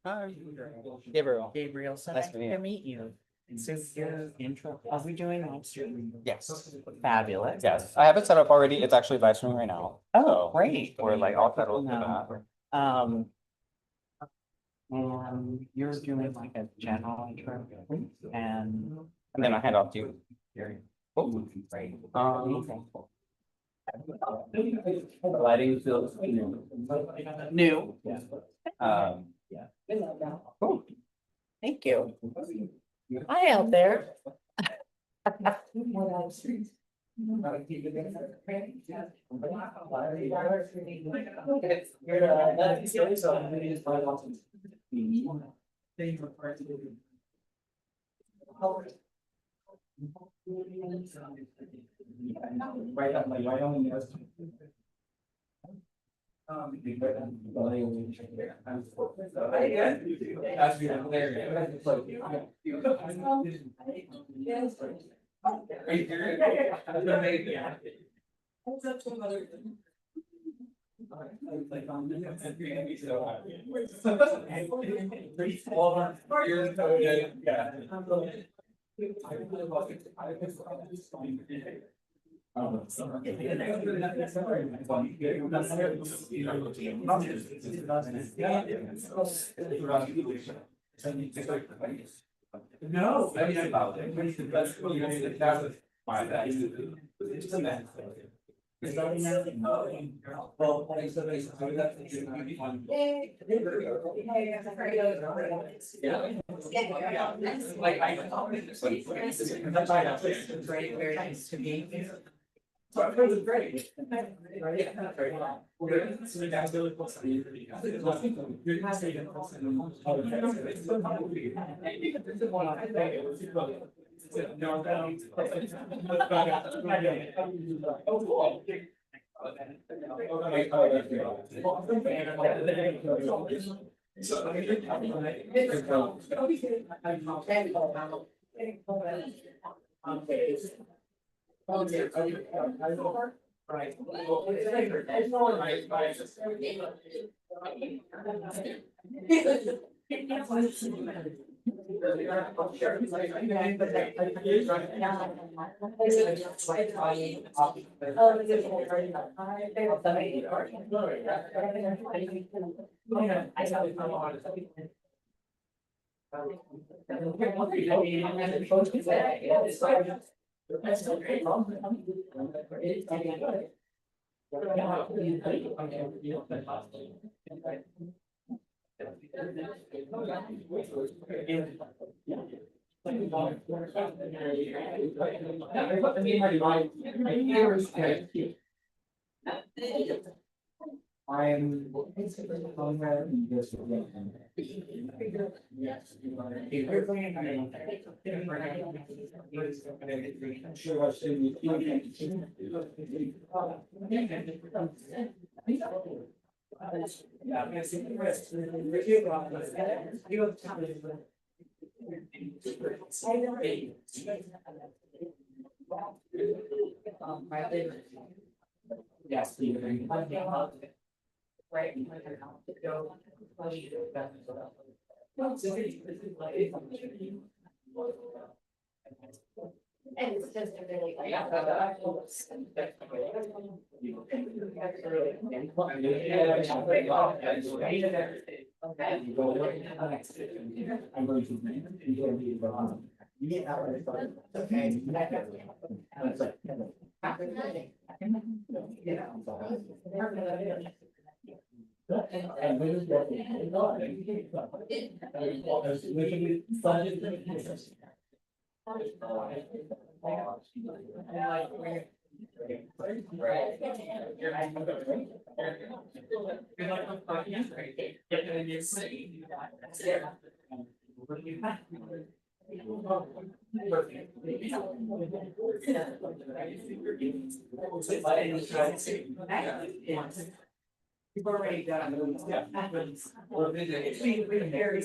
Hi, Gabriel. Gabriel, so Nice nice to meet you. to meet you. So your intro, are we doing monster? Yes. Fabulous. Yes, I have it set up already. It's actually live streaming right now. Oh, So great. We're like all settled for that. And you're doing like a general intro and. And then I hand off to you. Oh, great. Lighting feels New. Yeah. Cool. Thank you. Hi out there. Right up, like, right on the nose. No. Very nice to meet you. So it was great. Right. I'm. Yes. Yes. Right. And it's just a really. I'm going to. You've already done. Yeah. It's been very.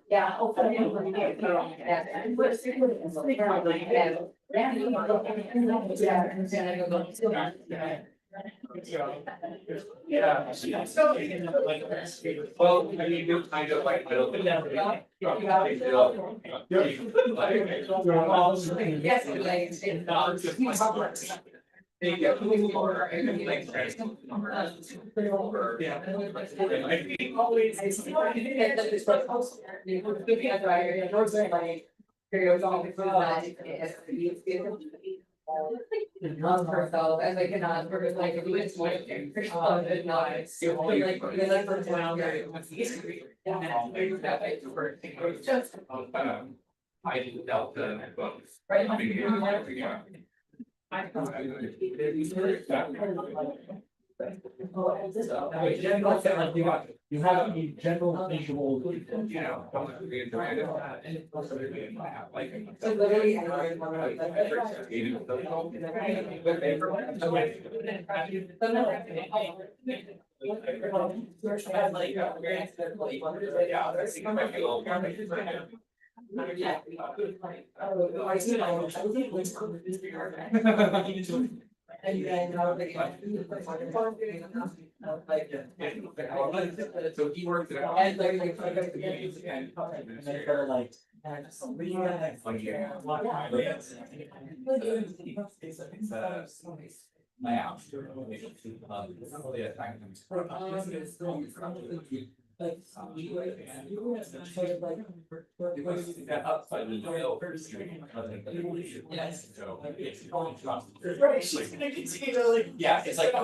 Yeah. Well, I mean, you kind of like. Herself as like an for like a it's like nice. I didn't delta. Right. You have a general visual. So literally, and then, So he worked it out. and like, Now. Yeah, it's like,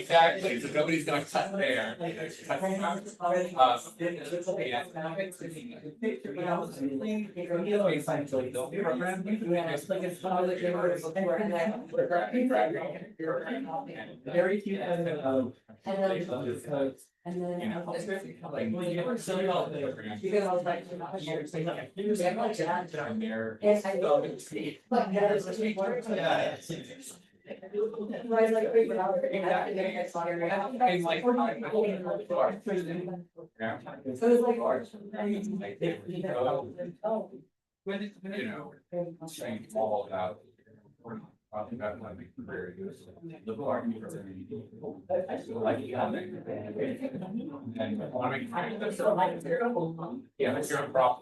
exactly, so nobody's gonna cut there. Very few and then. You know, Because I was like, And they're. yes, I will. But that is. Right, like, wait, but I was. And like. Yeah. So it's like. Oh. You know, saying all about. Talking about my big career, the part you I still like it. And I mean, yeah, that's your own problem.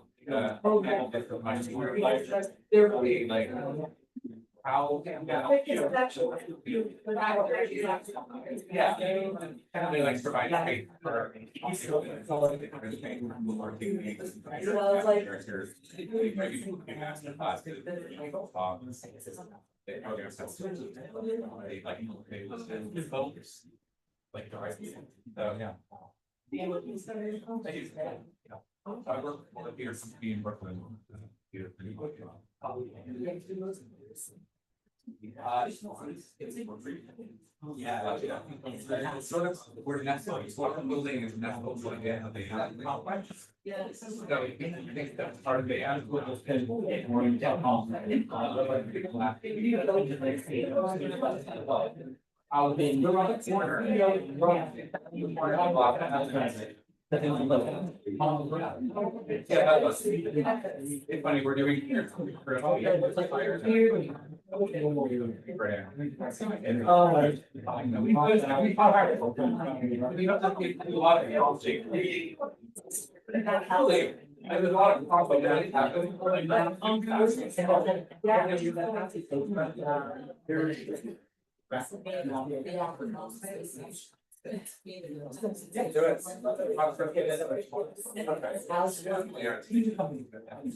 They're really like. How. Yeah. They like provide space for. Like the right people. So, yeah. I work for the Peter in Brooklyn. Yeah. It's sort of, we're nestled, it's what the building is nestled, like, yeah, they have. Yeah. So I think that's part of the. I'll be in the corner. Yeah, that was. It's funny, we're doing. There's a lot of conflict that happens.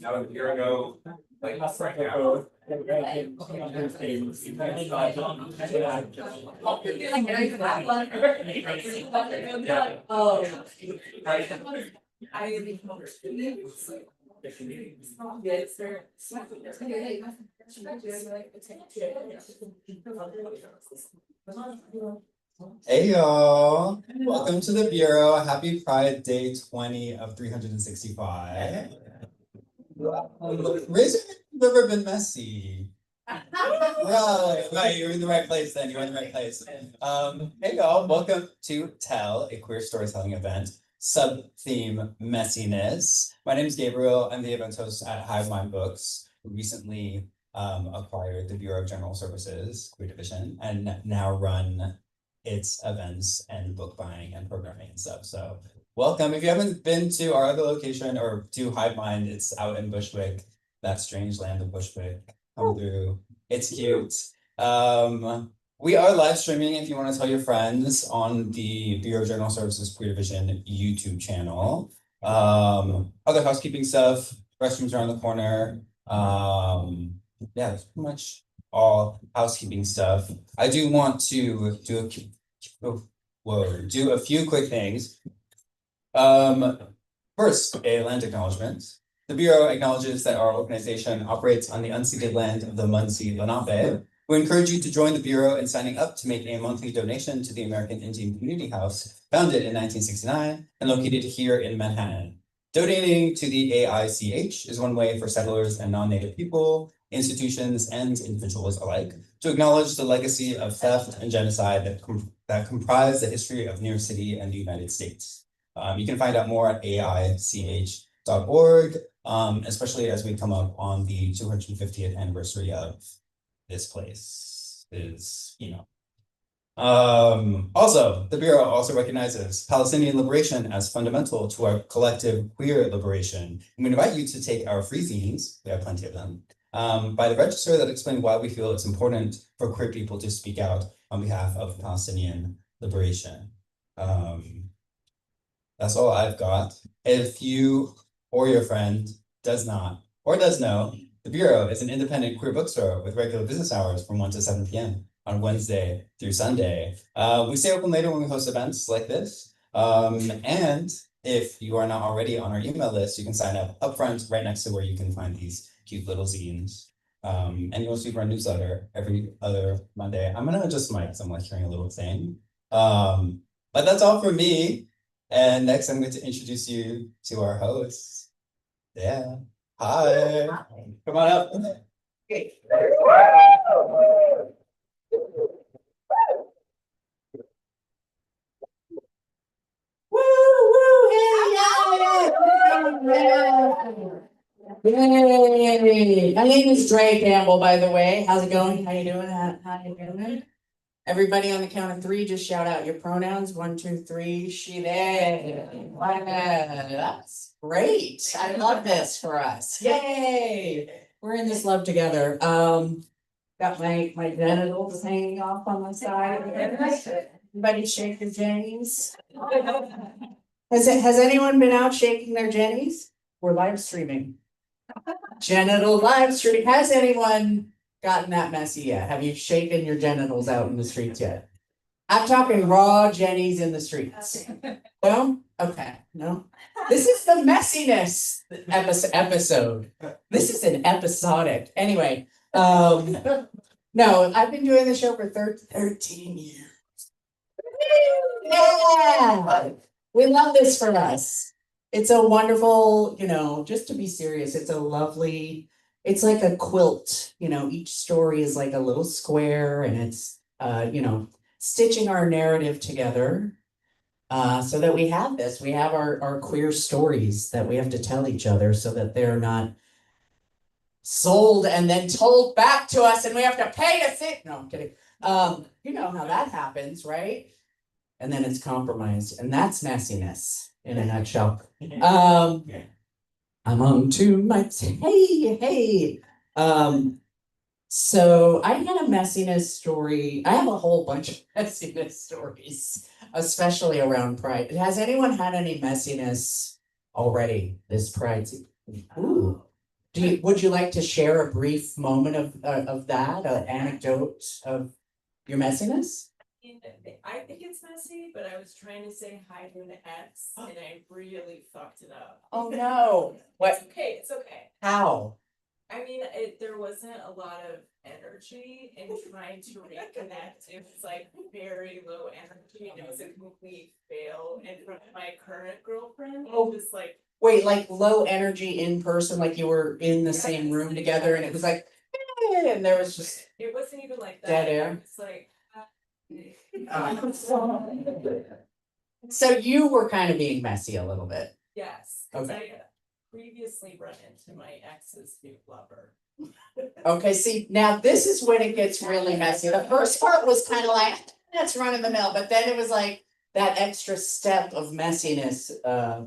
Now, a year ago, like, right now. Oh. Yes, sir. Hey y'all, welcome to the Bureau. Happy Pride Day 20 of 365. Raise your hand if you've ever been messy. Right, you're in the right place then, you're in the right place. Hey y'all, welcome to Tell, a queer storytelling event, sub-theme messiness. My name is Gabriel, I'm the event host at Hive Mind Books. We recently acquired the Bureau of General Services, Queer Division, and now run its events and book buying and programming and stuff. So welcome. If you haven't been to our other location or to Hive Mind, it's out in Bushwick, that strange land of Bushwick. Come through. It's cute. We are live streaming if you want to tell your friends on the Bureau of General Services Queer Division YouTube channel. Other housekeeping stuff, restrooms around the corner. Yeah, that's pretty much all housekeeping stuff. I do want to do a few quick things. First, a land acknowledgement. The Bureau acknowledges that our organization operates on the unceded land of the Munsee Lenape. We encourage you to join the Bureau in signing up to make a monthly donation to the American Indian Community House, founded in 1969 and located here in Manhattan. Donating to the AICH is one way for settlers and non-native people, institutions, and individuals alike to acknowledge the legacy of theft and genocide that comprise the history of New York City and the United States. You can find out more at aich.org, especially as we come up on the 250th anniversary of this place also, the Bureau also recognizes Palestinian liberation as fundamental to our collective queer liberation. And we invite you to take our free zines, we have plenty of them, by the register that explain why we feel it's important for queer people to speak out on behalf of Palestinian liberation. That's all I've got. If you or your friend does not or does know, the Bureau is an independent queer bookstore with regular business hours from 1 to 7 p.m. on Wednesday through Sunday. We stay open later when we host events like this. And if you are not already on our email list, you can sign up upfront right next to where you can find these cute little zines. And you'll receive our newsletter every other Monday. I'm gonna adjust my mic, so I'm like hearing a little thing. But that's all for me. And next I'm going to introduce you to our host. Yeah. Hi. Come on up. Yay! My name is Dre Campbell, by the way. How's it going? How you doing? How you doing? Everybody on the count of three, just shout out your pronouns. 1, 2, 3. She, they. That's great. I love this for us. Yay! We're in this love together. Got my genitals hanging off on the side. Everybody shake your jennies. Has anyone been out shaking their jennies? We're live streaming. Genital live stream. Has anyone gotten that messy yet? Have you shaken your genitals out in the streets yet? I'm talking raw jennies in the streets. No? Okay, no. This is the messiness episode. This is an episodic. Anyway, no, I've been doing the show for 13 years. Yeah, we love this for us. It's a wonderful, just to be serious, it's a lovely, it's like a quilt, each story is like a little square and it's, stitching our narrative together so that we have this. We have our queer stories that we have to tell each other so that they're not sold and then told back to us and we have to pay to see. No, I'm kidding. You know how that happens, right? And then it's compromised, and that's messiness in a nutshell. I'm on to my hey. So I had a messiness story. I have a whole bunch of messiness stories, especially around Pride. Has anyone had any messiness already this Pride season? Ooh. Would you like to share a brief moment of that, an anecdote of your messiness? I think it's messy, but I was trying to say hi to an ex and I really fucked it up. Oh no. What? It's okay. How? I mean, there wasn't a lot of energy in trying to reconnect. It was like very low energy and it was a complete fail. And from my current girlfriend, it was like. Wait, like low energy in person, like you were in the same room together and it was like, and there was just. It wasn't even like that. Dead air. It's like. So you were kind of being messy a little bit. Yes, because Okay. I previously run into my ex's new lover. Okay, see, now this is when it gets really messy. The first part was kind of like, that's run of the mill, but then it was like that extra step of messiness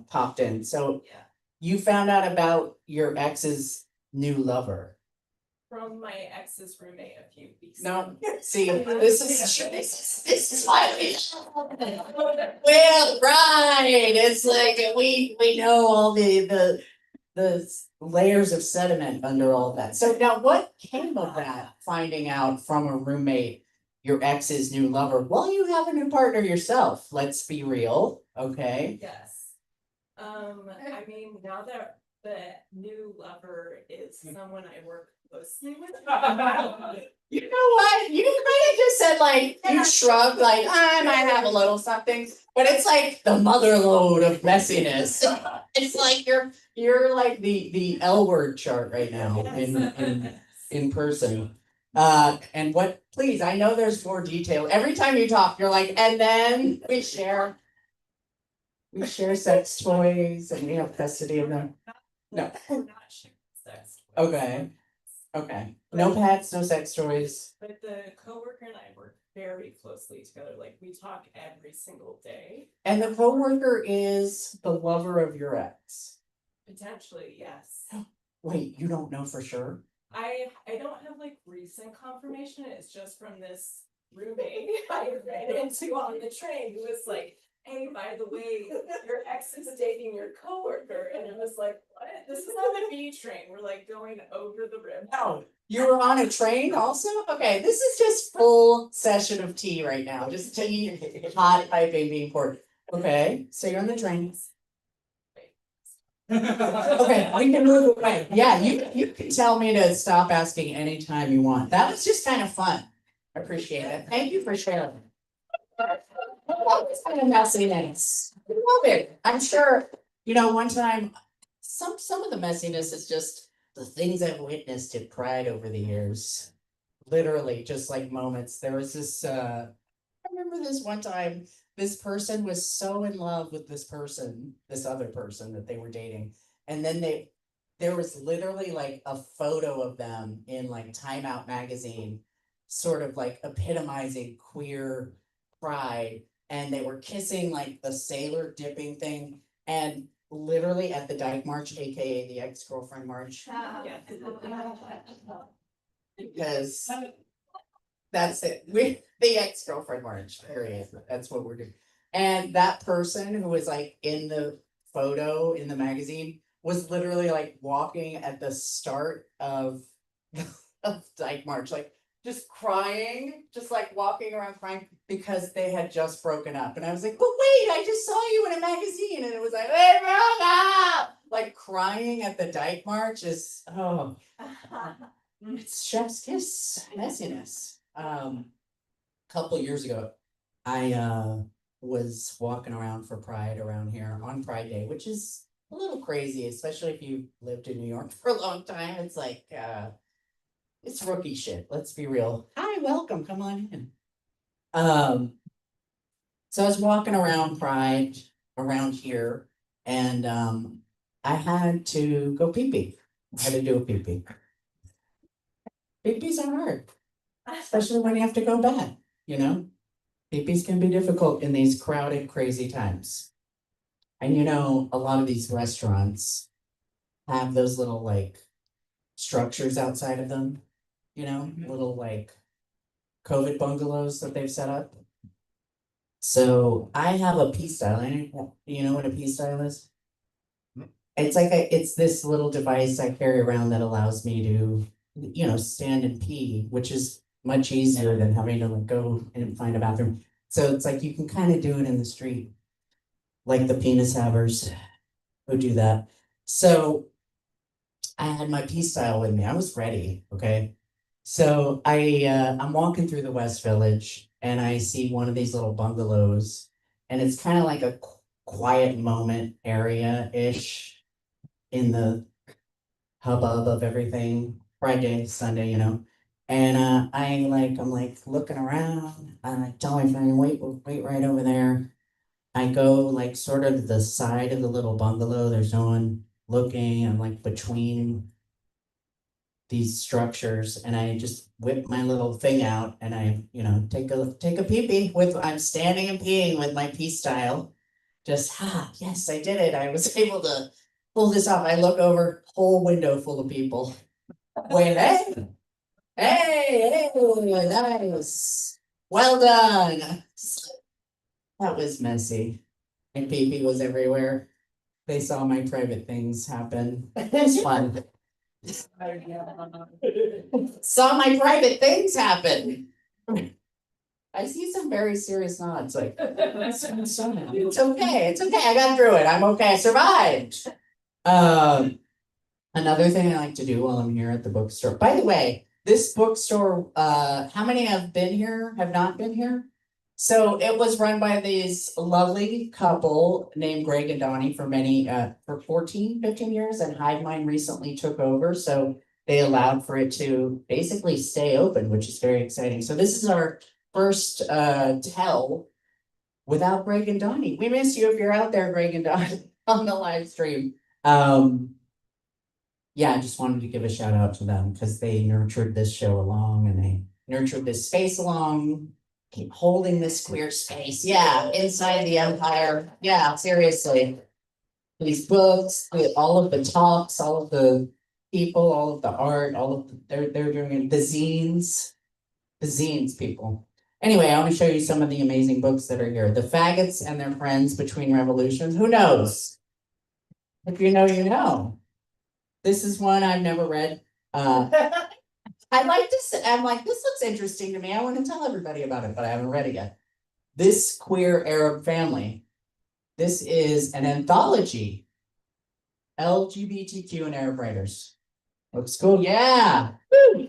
popped in. So Yeah. you found out about your ex's new lover. From my ex's roommate a few weeks No, ago. see, this is why we. Well, right, it's like we know all the layers of sediment under all of that. So now what came of that, finding out from a roommate, your ex's new lover? Well, you have a new partner yourself, let's be real, okay? Yes. I mean, now that the new lover is someone I work closely with. You know what? You kind of just said like, you shrugged like, I might have a little something, but it's like the mother load of messiness. It's like you're like the L word chart right now in person. And what, please, I know there's more detail. Every time you talk, you're like, and then we share sex toys and we have custody of them. No. We're not sharing sex. Okay. Okay, no pets, no sex toys. But the coworker and I work very closely together, like we talk every single day. And the coworker is the lover of your ex. Potentially, yes. Wait, you don't know for sure? I don't have like recent confirmation, it's just from this roommate I ran into on the train who was like, hey, by the way, your ex is dating your coworker, and I was like, what? This is on the B train, we're like going over the rim. No. You were on a train also? Okay, this is just full session of tea right now, just tea, hot piping being poured. Okay, so you're on the train. Okay, we can move away. Yeah, you can tell me to stop asking anytime you want. That was just kind of fun. I appreciate it. Thank you for sharing. It's kind of messiness. I love it. I'm sure, one time, some of the messiness is just the things I've witnessed at Pride over the years. Literally, just like moments. There was this, I remember this one time, this person was so in love with this other person that they were dating. And then there was literally like a photo of them in like Time Out magazine, sort of like epitomizing queer pride. And they were kissing like the sailor dipping thing. And literally at the Dyke March, AKA the ex-girlfriend march. Yeah. Because that's it. The ex-girlfriend march, period. That's what we're doing. And that person who was like in the photo in the magazine was literally like walking at the start of Dyke March, like just crying, just like walking around crying because they had just broken up. And I was like, but wait, I just saw you in a magazine. And it was like, they broke up! Like crying at the Dyke March is, it's chef's kiss messiness. Couple years ago, I was walking around for Pride around here on Pride Day, which is a little crazy, especially if you lived in New York for a long time. It's like it's rookie shit. Let's be real. Hi, welcome. Come on in. So I was walking around Pride around here, and I had to go pee pee. I had to do a pee pee. Pee pees are hard, especially when you have to go bad. Pee-pees can be difficult in these crowded, crazy times. And a lot of these restaurants have those little like structures outside of them, little like COVID bungalows that they've set up. So I have a pee style. You know what a pee style is? It's like it's this little device I carry around that allows me to, stand and pee, which is much easier than having to like go and find a bathroom. So it's like you can kind of do it in the street, like the penis havers who do that. So I had my pee style with me. I was ready. Okay. So I'm walking through the West Village and I see one of these little bungalows, and it's kind of like a quiet moment area-ish in the hubbub of everything. Friday, Sunday, And I'm like looking around, and I tell my friend, wait right over there. I go like sort of to the side of the little bungalow. There's no one looking. I'm like between these structures, and I just whip my little thing out, and I, take a pee-pee I'm standing and peeing with my pee style. Just yes, I did it. I was able to pull this off. I look over, whole window full of people. Wait, hey, nice. Well done. That was messy. And pee was everywhere. They saw my private things happen. It's fun. Saw my private things happen. I see some very serious nods, like, it's okay, I got through it, I'm okay, I survived. Another thing I like to do while I'm here at the bookstore, by the way, this bookstore, how many have been here, have not been here? So it was run by these lovely couple named Greg and Donnie for for 14, 15 years, and Hive Mind recently took over, so they allowed for it to basically stay open, which is very exciting. So this is our first tell without Greg and Donnie. We miss you if you're out there, Greg and Donnie, on the live stream. Yeah, I just wanted to give a shout out to them because they nurtured this show along and they nurtured this space along, keep holding this queer space. Yeah, inside the empire. Yeah, seriously. These books, all of the talks, all of the people, all of the art, they're doing it. The zines, people. Anyway, I want to show you some of the amazing books that are here. The Faggots and Their Friends Between Revolutions. Who knows? If you know, you know. This is one I've never read. I like this. I'm like, this looks interesting to me. I want to tell everybody about it, but I haven't read it yet. This Queer Arab Family. This is an anthology. LGBTQ and Arab writers. Looks cool. Yeah. Woo.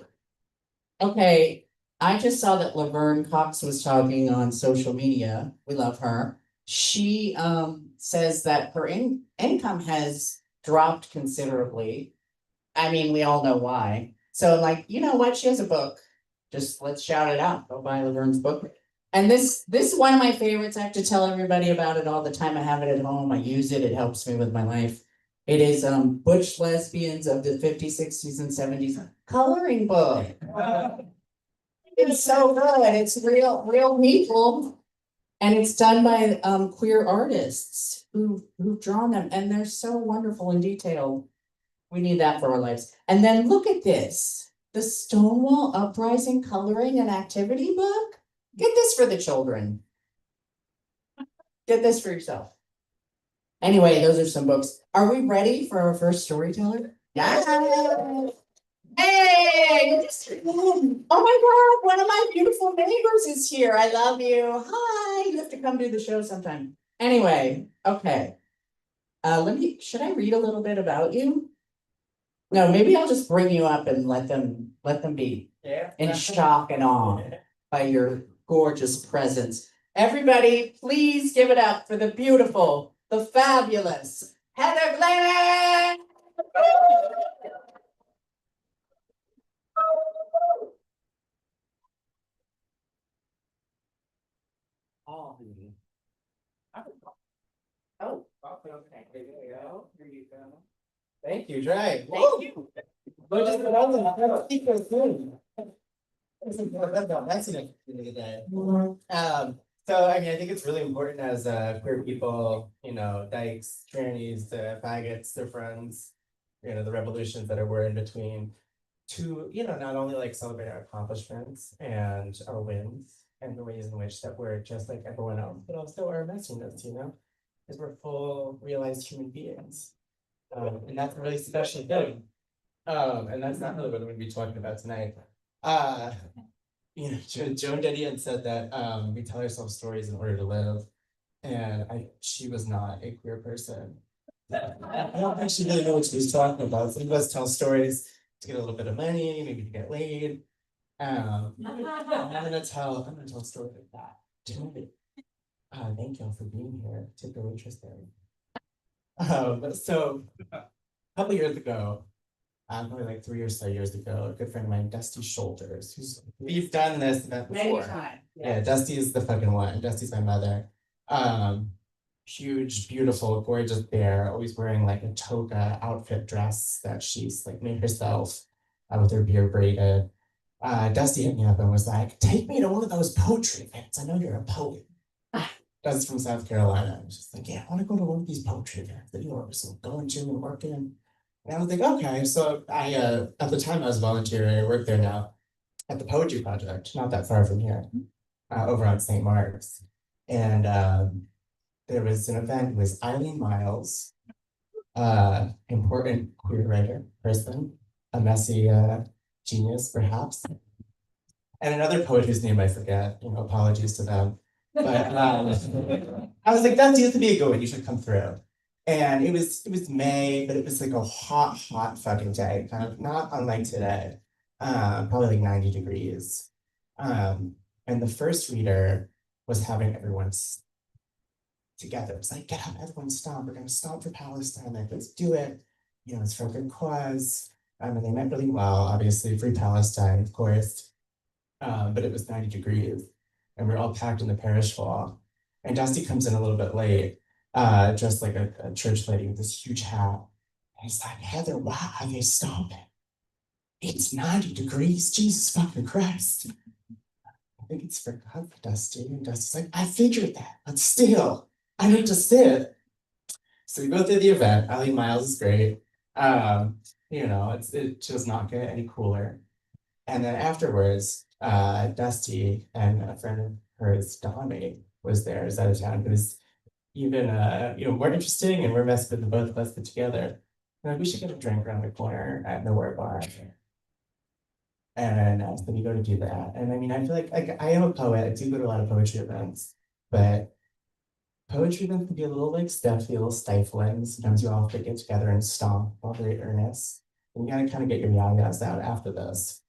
Okay. I just saw that Laverne Cox was talking on social media. We love her. She says that her income has dropped considerably. I mean, we all know why. So like, you know what? She has a book. Just let's shout it out. Go buy Laverne's book. And this is one of my favorites. I have to tell everybody about it all the time. I have it at home. I use it. It helps me with my life. It is Butch Lesbians of the 50s, 60s, and 70s coloring book. It's so good. It's real people. And it's done by queer artists who've drawn them, and they're so wonderful and detailed. We need that for our lives. And then look at this, the Stonewall Uprising Coloring and Activity book. Get this for the children. Get this for yourself. Anyway, those are some books. Are we ready for our first storyteller? Yeah. Hey, oh my God, one of my beautiful neighbors is here. I love you. Hi, you have to come do the show sometime. Anyway, okay. Should I read a little bit about you? No, maybe I'll just bring you up and let them be in shock and awe by your gorgeous presence. Everybody, please give it up for the beautiful, the fabulous Heather Glenn! Oh, okay. Here you go. Here you go. Thank you, Dre. Thank you. So I mean, I think it's really important as queer people, you know, dykes, trannies, the faggots, their friends, you know, the revolutions that we're in between, to, you know, not only like celebrate our accomplishments and our wins and the ways in which that we're just like everyone else, but also our messiness, you know, because we're full realized human beings. And that's a really special thing. And that's not really what we're going to be talking about tonight. You know, Joan Didion said that we tell ourselves stories in order to live. And she was not a queer person. I don't think she really knew what she was talking about. Some of us tell stories to get a little bit of money, maybe to get laid. I'm gonna tell a story like that. Thank y'all for being here. Tip your waitress there. So a couple years ago, probably like 3 or so years ago, a good friend of mine, Dusty Shoulders, we've done this event before. Many times. Yeah, Dusty is the fucking one. Dusty's my mother. Huge, beautiful, gorgeous bear, always wearing like a toga outfit dress that she's like made herself with her beard braided. Dusty hit me up and was like, take me to one of those poetry events. I know you're a poet. Dusty's from South Carolina. I was just like, yeah, I want to go to one of these poetry events that you're going to and working. And I was like, okay. So I, at the time I was volunteering, I work there now at the Poetry Project, not that far from here, over on St. Mark's. And there was an event with Eileen Miles, important queer writer person, a messy genius perhaps, and another poet whose name I forget, you know, apologies to them. But I was like, that used to be a good one, you should come through. And it was May, but it was like a hot fucking day, kind of not unlike today. Probably like 90 degrees. And the first reader was having everyone together. It's like, get up, everyone stomp. We're gonna stomp for Palestine. Like, let's do it. You know, it's for a good cause. And they meant really well, obviously, free Palestine, of course. But it was 90 degrees, and we're all packed in the parish hall. And Dusty comes in a little bit late, dressed like a church lady with this huge hat. And he's like, Heather, why are they stomping? It's 90 degrees, Jesus fucking Christ. I think it's for God, Dusty. And Dusty's like, I figured that, but still, I need to sit. So we go through the event. Eileen Miles is great. You know, it does not get any cooler. And then afterwards, Dusty and a friend of hers, Dami, was there, is out of town, who was even more interesting, and we're messing with the both of us put together. We're like, we should get a drink around the corner at Nowhere Bar. And so we go to do that. And I mean, I feel like I am a poet. I do go to a lot of poetry events, but poetry events can be a little like stuffy, a little stifling. Sometimes you all have to get together and stomp while very earnest. And you gotta kind of get your yayas out after this.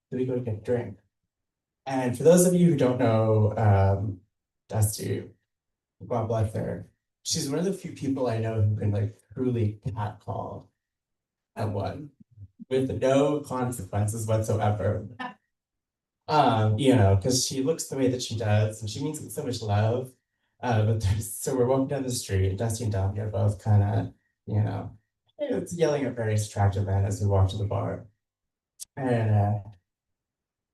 So we go to get a drink. And for those of you who don't know Dusty, God bless her, she's one of the few people I know who can like truly catcall at one with no consequences whatsoever. You know, because she looks the way that she does, and she means it with so much love. So we're walking down the street, and Dusty and Dom are both kind of, you know, it's yelling at various attractive men as we walk to the bar. And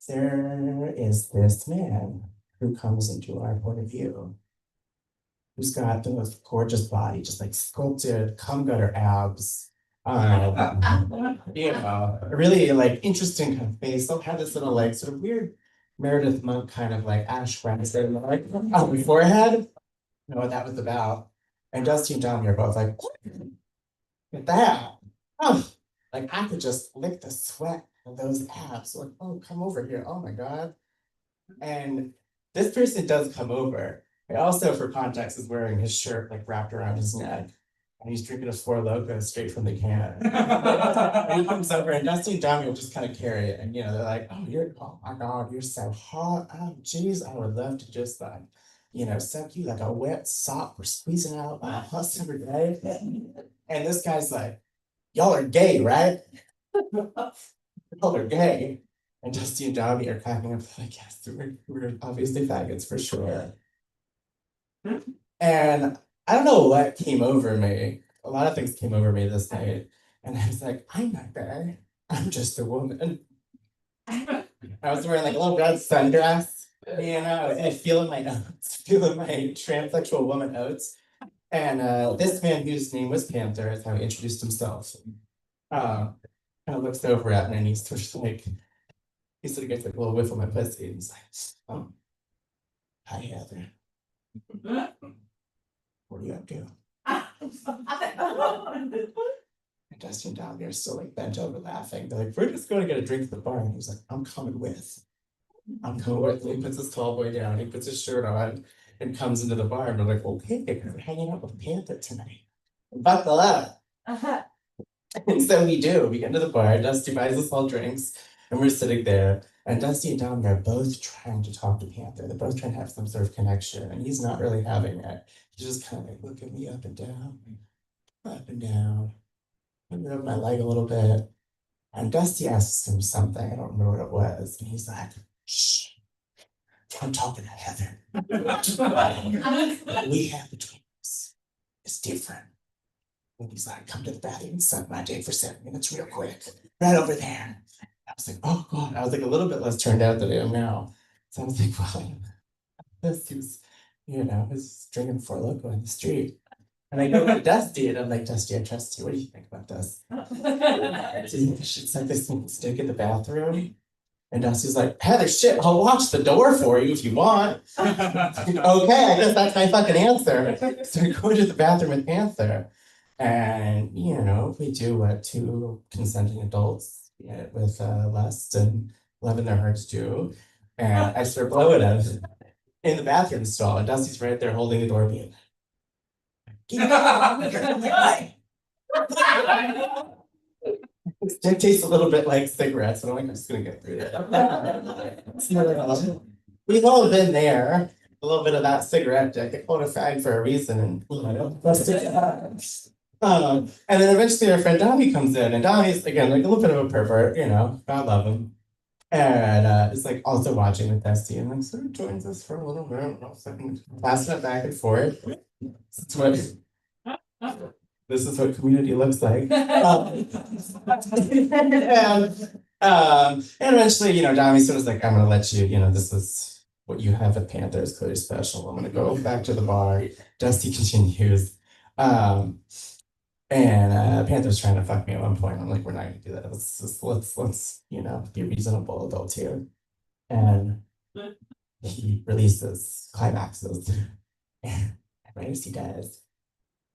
there is this man who comes into our point of view, who's got the most gorgeous body, just like sculpted, cum gutter abs. You know, a really like interesting kind of face. They'll have this little like sort of weird Meredith Monk kind of like Ash Wednesday like on the forehead. I don't know what that was about. And Dusty and Tommy are both like, look at that. Oh, like I could just lick the sweat of those abs. Like, oh, come over here. Oh my God. And this person does come over. He also, for context, is wearing his shirt like wrapped around his neck. And he's drinking a Four Loko straight from the can. And he comes over, and Dusty and Tommy will just kind of carry it. And, you know, they're like, oh my God, you're so hot. Oh, geez, I would love to just, like, you know, suck you like a wet sock. We're squeezing out on a hot summer day. And this guy's like, y'all are gay, right? Y'all are gay. And Dusty and Tommy are cracking up, like, yes, we're obviously faggots for sure. And I don't know what came over me. A lot of things came over me this night. And I was like, I'm not gay. I'm just a woman. I was wearing like a little red sundress. You know, I was like feeling my oats, feeling my transsexual woman oats. And this man, whose name was Panther, is how he introduced himself. Kind of looks over at me, and he's sort of like, he sort of gets like a little whiff of my pussy. And he's like, oh, hi, Heather. What are you up to? And Dusty and Tommy are still like bent over laughing. They're like, we're just going to get a drink at the bar. And he's like, I'm coming with. I'm coming with. And he puts his tall boy down. He puts his shirt on and comes into the bar. And we're like, okay, we're hanging out with Panther tonight. Buckle up. And so we do. We get into the bar. Dusty buys us all drinks. And we're sitting there. And Dusty and Tommy are both trying to talk to Panther. They're both trying to have some sort of connection. And he's not really having it. He's just kind of like looking me up and down. Up and down. I rub my leg a little bit. And Dusty asks him something. I don't remember what it was. And he's like, shh. I'm talking to Heather. What we have between us is different. And he's like, come to the bathroom and suck my dick for 7 minutes real quick. Right over there. I was like, oh God. I was like a little bit less turned out than I am now. So I was like, well, this was, you know, he's drinking Four Loko in the street. And I go to Dusty, and I'm like, Dusty, I trust you. What do you think about this? Do you think I should suck this stick in the bathroom? And Dusty's like, Heather, shit, I'll watch the door for you if you want. Okay, I guess that's my fucking answer. So I go to the bathroom with Panther. And, you know, we do what two consenting adults with lust and love in their hearts do. And I start blowing him in the bathroom stall. And Dusty's right there holding the door being It tastes a little bit like cigarettes, but I'm just gonna get through that. We've all been there. A little bit of that cigarette dick. They call it a fag for a reason, and and then eventually our friend Donnie comes in, and Donnie's again like a little bit of a pervert, God love him. And is like also watching with Dusty and like sort of joins us for a little bit, passing it back and forth. This is what community looks like. And eventually, Donnie sort of like, I'm gonna let you, this is what you have at Panther is clearly special. I'm gonna go back to the bar. Dusty continues. And Panther's trying to fuck me at one point. I'm like, we're not gonna do that. Let's be reasonable adults here. And he releases, climaxes. And right as he does,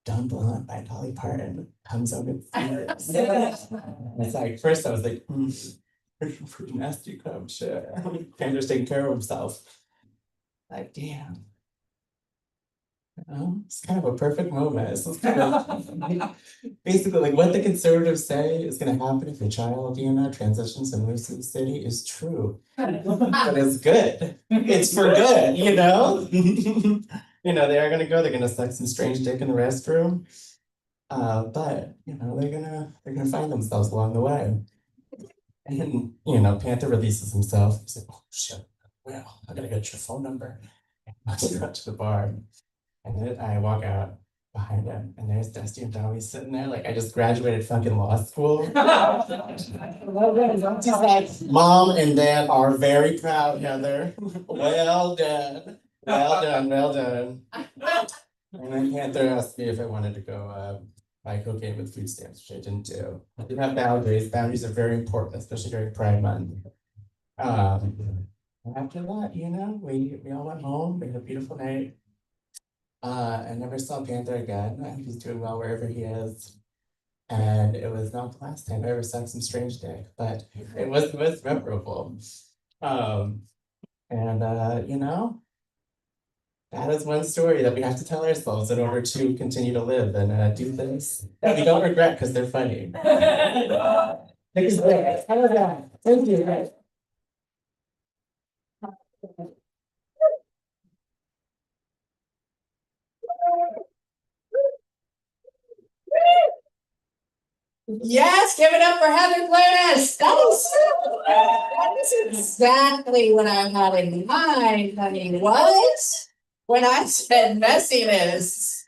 Dumb Blonde by Dolly Parton comes over and sings. It's like, first I was like, pretty nasty cum shit. Panther's taking care of himself. Like, damn. It's kind of a perfect moment. It's kind of basically like what the conservatives say is going to happen if a child, transitions and moves to the city is true. But it's good. It's for good, they are going to go. They're going to suck some strange dick in the restroom. But they're gonna find themselves along the way. And Panther releases himself. He's like, oh shit, well, I gotta get your phone number. And I go to the bar. And then I walk out behind him, and there's Dusty and Tommy sitting there like I just graduated fucking law school. He's like, Mom and Dad are very proud, Heather. Well done. Well done, well done. And then Panther asked me if I wanted to go buy cocaine with food stamps, which I didn't do. I did have boundaries. Boundaries are very important, especially during Pride Month. After that, we all went home. We had a beautiful night. I never saw Panther again. I think he's doing well wherever he is. And it was not the last time I ever sucked some strange dick, but it was memorable. That is one story that we have to tell ourselves in order to continue to live and do things that we don't regret because they're funny. Thank you. Yes, give it up for Heather Glennis. That is exactly what I had in mind, honey. What? When I said messiness,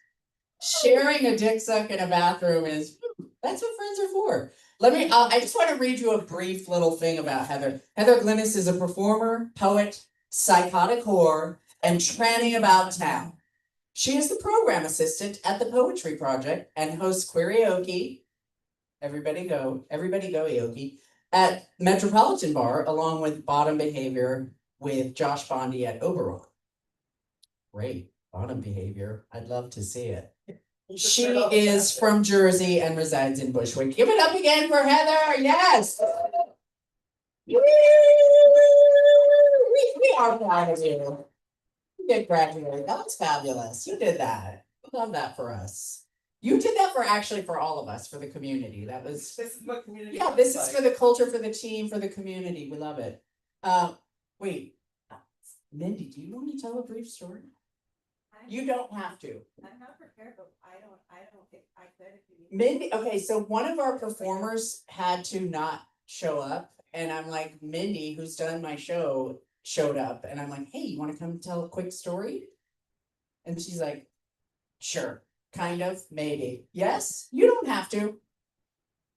sharing a dick suck in a bathroom that's what friends are for. I just want to read you a brief little thing about Heather. Heather Glennis is a performer, poet, psychotic whore, and tranny about town. She is the program assistant at the Poetry Project and hosts Queerioke. Everybody go Aoki at Metropolitan Bar, along with Bottom Behavior with Josh Bondi at Oberon. Great, Bottom Behavior. I'd love to see it. She is from Jersey and resides in Bushwick. Give it up again for Heather. Yes. We are proud of you. You did graduate. That was fabulous. You did that. Love that for us. You did that for all of us, for the community. This is what community. Yeah, this is for the culture, for the team, for the community. We love it. Wait, Mindy, do you want to tell a brief story? You don't have to. I'm not prepared, but I don't think I could if you need. Mindy, okay, so one of our performers had to not show up, and I'm like, Mindy, who's done my show, showed up, and I'm like, hey, you want to come tell a quick story? And she's like, sure. Kind of, maybe. Yes, you don't have to.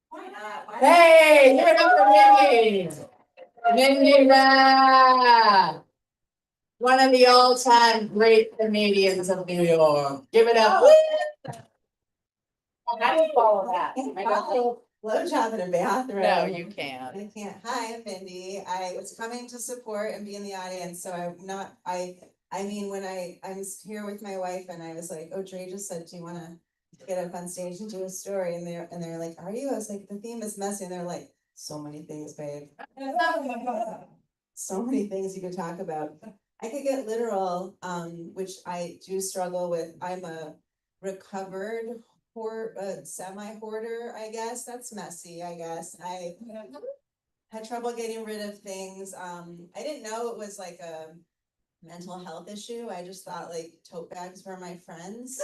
Why not? Hey, give it up for Mindy. Mindy Ra, one of the all-time great comedians of New York. Give it up. How do you follow that? Blowjob in a bathroom. No, you can't. I can't. Hi, I'm Mindy. I was coming to support and be in the audience, so I mean, when I'm here with my wife and I was like, oh, Dre just said, do you want to get up on stage and do a story? And they're like, are you? I was like, the theme is messy. And they're like, so many things, babe. So many things you could talk about. I could get literal, which I do struggle with. I'm a recovered semi-hoarder, I guess. That's messy, I guess. I had trouble getting rid of things. I didn't know it was like a mental health issue. I just thought like tote bags were my friends.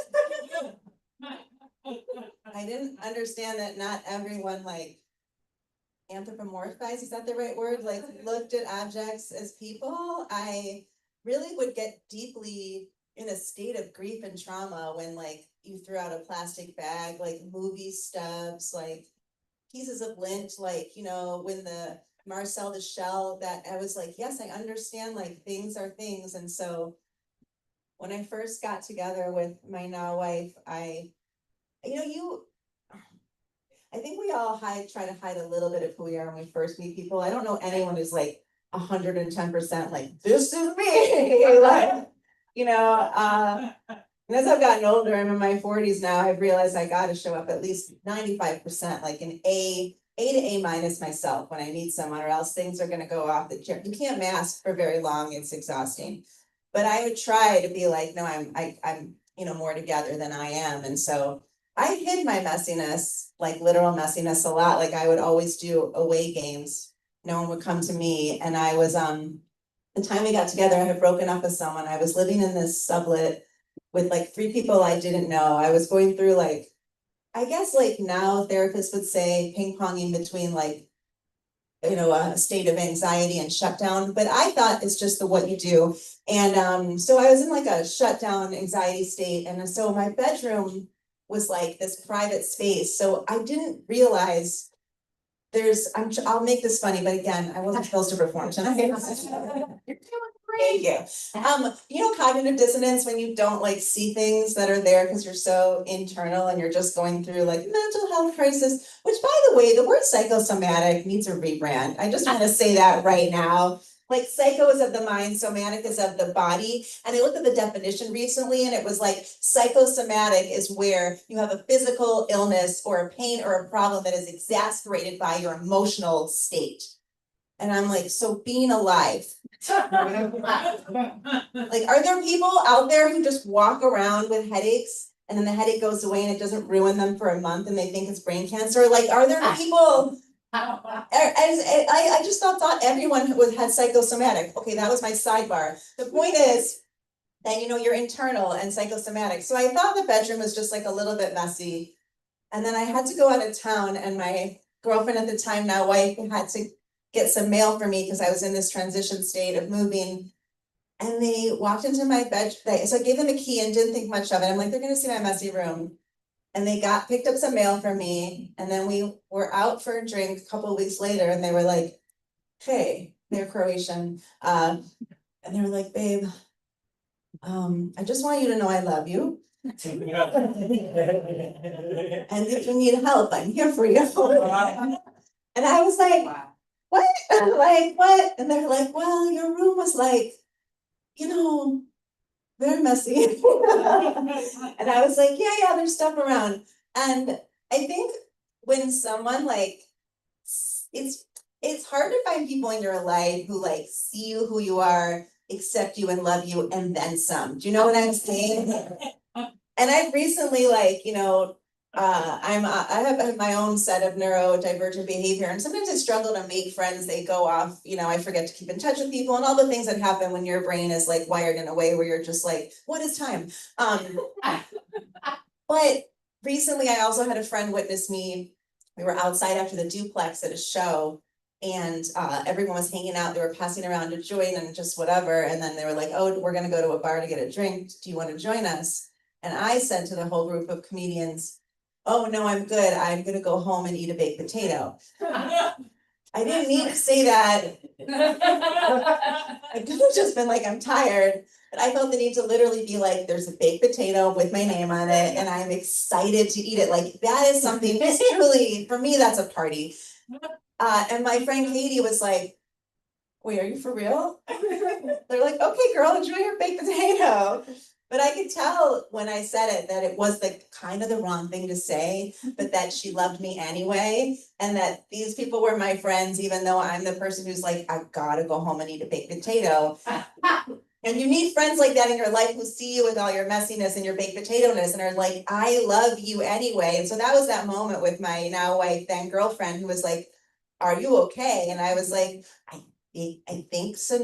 I didn't understand that not everyone like anthropomorphized, is that the right word? Like looked at objects as people. I really would get deeply in a state of grief and trauma when like you threw out a plastic bag, like movie stubs, like pieces of lint, like, you know, when the Marcel the Shell, that I was like, yes, I understand, like things are things. And so when I first got together with my now wife, I think we all try to hide a little bit of who we are when we first meet people. I don't know anyone who's like 110% like, this is me, like, you know, and as I've gotten older, I'm in my 40s now, I've realized I gotta show up at least 95%, like an A to A minus myself when I meet someone, or else things are gonna go off the chair. You can't mask for very long, it's exhausting. But I would try to be like, no, I'm you know, more together than I am. And so I hid my messiness, like literal messiness a lot. Like I would always do away games. No one would come to me. And I was, the time we got together, I had broken up with someone. I was living in this sublet with like 3 people I didn't know. I was going through like, I guess like now therapists would say ping ponging between like, you know, a state of anxiety and shutdown, but I thought it's just what you do. And so I was in like a shutdown anxiety state. And so my bedroom was like this private space. So I didn't realize I'll make this funny, but again, I wasn't supposed to perform tonight. You're doing great. Thank you. You know, cognitive dissonance, when you don't like see things that are there because you're so internal and you're just going through like mental health crisis, which by the way, the word psychosomatic needs a rebrand. I just want to say that right now. Like psycho is of the mind, somatic is of the body. And I looked at the definition recently and it was like psychosomatic is where you have a physical illness or a pain or a problem that is exasperated by your emotional state. And I'm like, so being alive. Like, are there people out there who just walk around with headaches and then the headache goes away and it doesn't ruin them for a month and they think it's brain cancer? Like, are there people? I just thought everyone had psychosomatic. Okay, that was my sidebar. The point is that, you know, you're internal and psychosomatic. So I thought the bedroom was just like a little bit messy. And then I had to go out of town and my girlfriend at the time, now wife, had to get some mail for me because I was in this transition state of moving. And they walked into my bed. So I gave them a key and didn't think much of it. I'm like, they're going to see my messy room. And they picked up some mail from me. And then we were out for a drink a couple of weeks later. And they were like, hey, they're Croatian. And they were like, babe, I just want you to know I love you. And if you need help, I'm here for you. And I was like, what? Like, what? And they're like, well, your room was like, you know, very messy. And I was like, yeah, there's stuff around. And I think when someone like, it's hard to find people in your life who like see you who you are, accept you and love you, and then some. Do you know what I'm saying? And I've recently, like, you know, I have my own set of neurodivergent behavior, and sometimes I struggle to make friends. They go off, you know, I forget to keep in touch with people and all the things that happen when your brain is like wired in a way where you're just like, what is time? But recently I also had a friend witness me. We were outside after the duplex at a show, and everyone was hanging out. They were passing around a joint and just whatever. And then they were like, oh, we're going to go to a bar to get a drink. Do you want to join us? And I said to the whole group of comedians, oh, no, I'm good. I'm going to go home and eat a baked potato. I didn't mean to say that. I could have just been like, I'm tired. But I felt the need to literally be like, there's a baked potato with my name on it, and I'm excited to eat it. Like, that is something, truly, for me, that's a party. And my friend Katie was like, wait, are you for real? They're like, okay, girl, enjoy your baked potato. But I could tell when I said it that it was the kind of the wrong thing to say, but that she loved me anyway. And that these people were my friends, even though I'm the person who's like, I've got to go home and eat a baked potato. And you need friends like that in your life who see you with all your messiness and your baked potato-ness and are like, I love you anyway. And so that was that moment with my now wife, then girlfriend, who was like, are you okay? And I was like, I think so.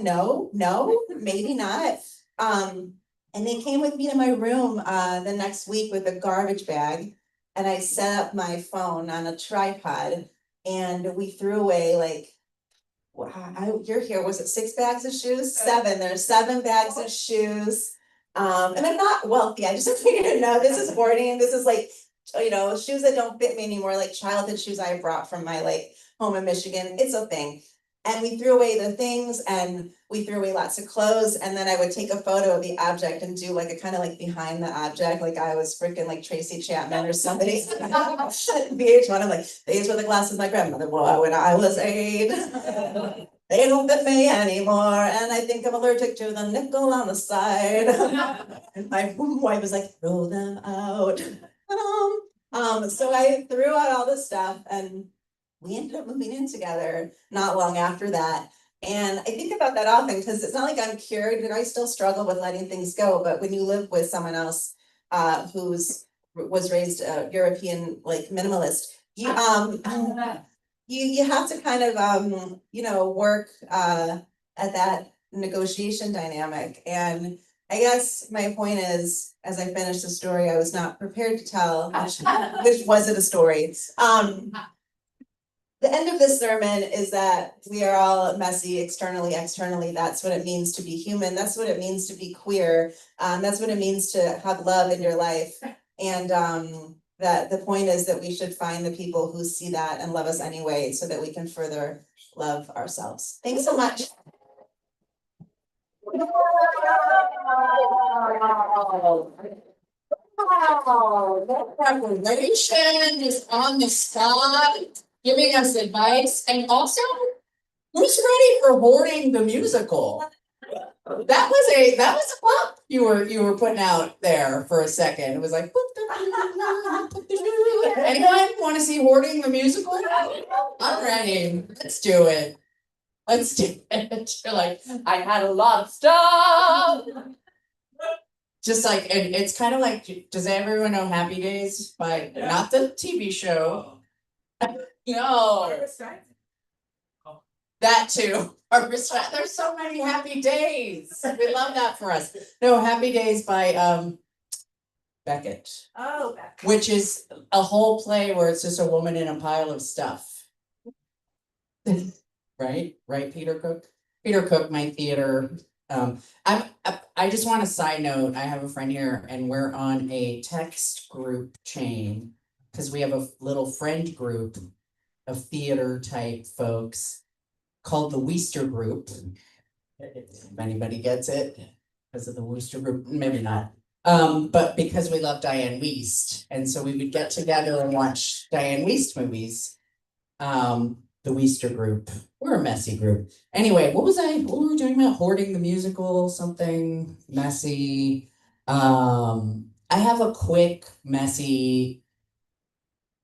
No, maybe not. And they came with me to my room the next week with a garbage bag. And I set up my phone on a tripod and we threw away like, you're here, was it 6 bags of shoes? 7, there's 7 bags of shoes. And I'm not wealthy, I just want you to know, this is hoarding, this is like, you know, shoes that don't fit me anymore, like childhood shoes I brought from my like home in Michigan, it's a thing. And we threw away the things and we threw away lots of clothes, and then I would take a photo of the object and do like a kind of like behind the object, like I was freaking like Tracy Chapman or somebody. VH1, I'm like, these were the glasses my grandmother wore when I was 8. They don't fit me anymore, and I think I'm allergic to the nickel on the side. And my wife was like, throw them out. So I threw out all this stuff and we ended up moving in together not long after that. And I think about that often because it's not like I'm cured, and I still struggle with letting things go. But when you live with someone else who's was raised European like minimalist, you you have to kind of you know, work at that negotiation dynamic. And I guess my point is, as I finish the story I was not prepared to tell, which wasn't a story. The end of this sermon is that we are all messy externally, externally. That's what it means to be human. That's what it means to be queer. That's what it means to have love in your life. And that the point is that we should find the people who see that and love us anyway, so that we can further love ourselves. Thanks so much. Preparation is on the spot, giving us advice, and also who's ready for hoarding the musical? That was a pop you were putting out there for a second. It was like anyone want to see hoarding the musical? I'm ready. Let's do it. Let's do it. You're like, I had a lot of stuff. Just like, and it's kind of like, does everyone know Happy Days by, not the TV show? No, that too. There's so many happy days. We love that for us. No, Happy Days by Beckett. Oh, Beckett. Which is a whole play where it's just a woman in a pile of stuff. Right, Peter Cook. Peter Cook, my theater. I just want a side note. I have a friend here, and we're on a text group chain because we have a little friend group of theater type folks called the Wooster Group. If anybody gets it, because of the Wooster Group, maybe not. But because we love Diane Wiest, and so we would get together and watch Diane Wiest movies. The Wooster Group. We're a messy group. Anyway, what were we talking about? Hoarding the musical, something messy. I have a quick, messy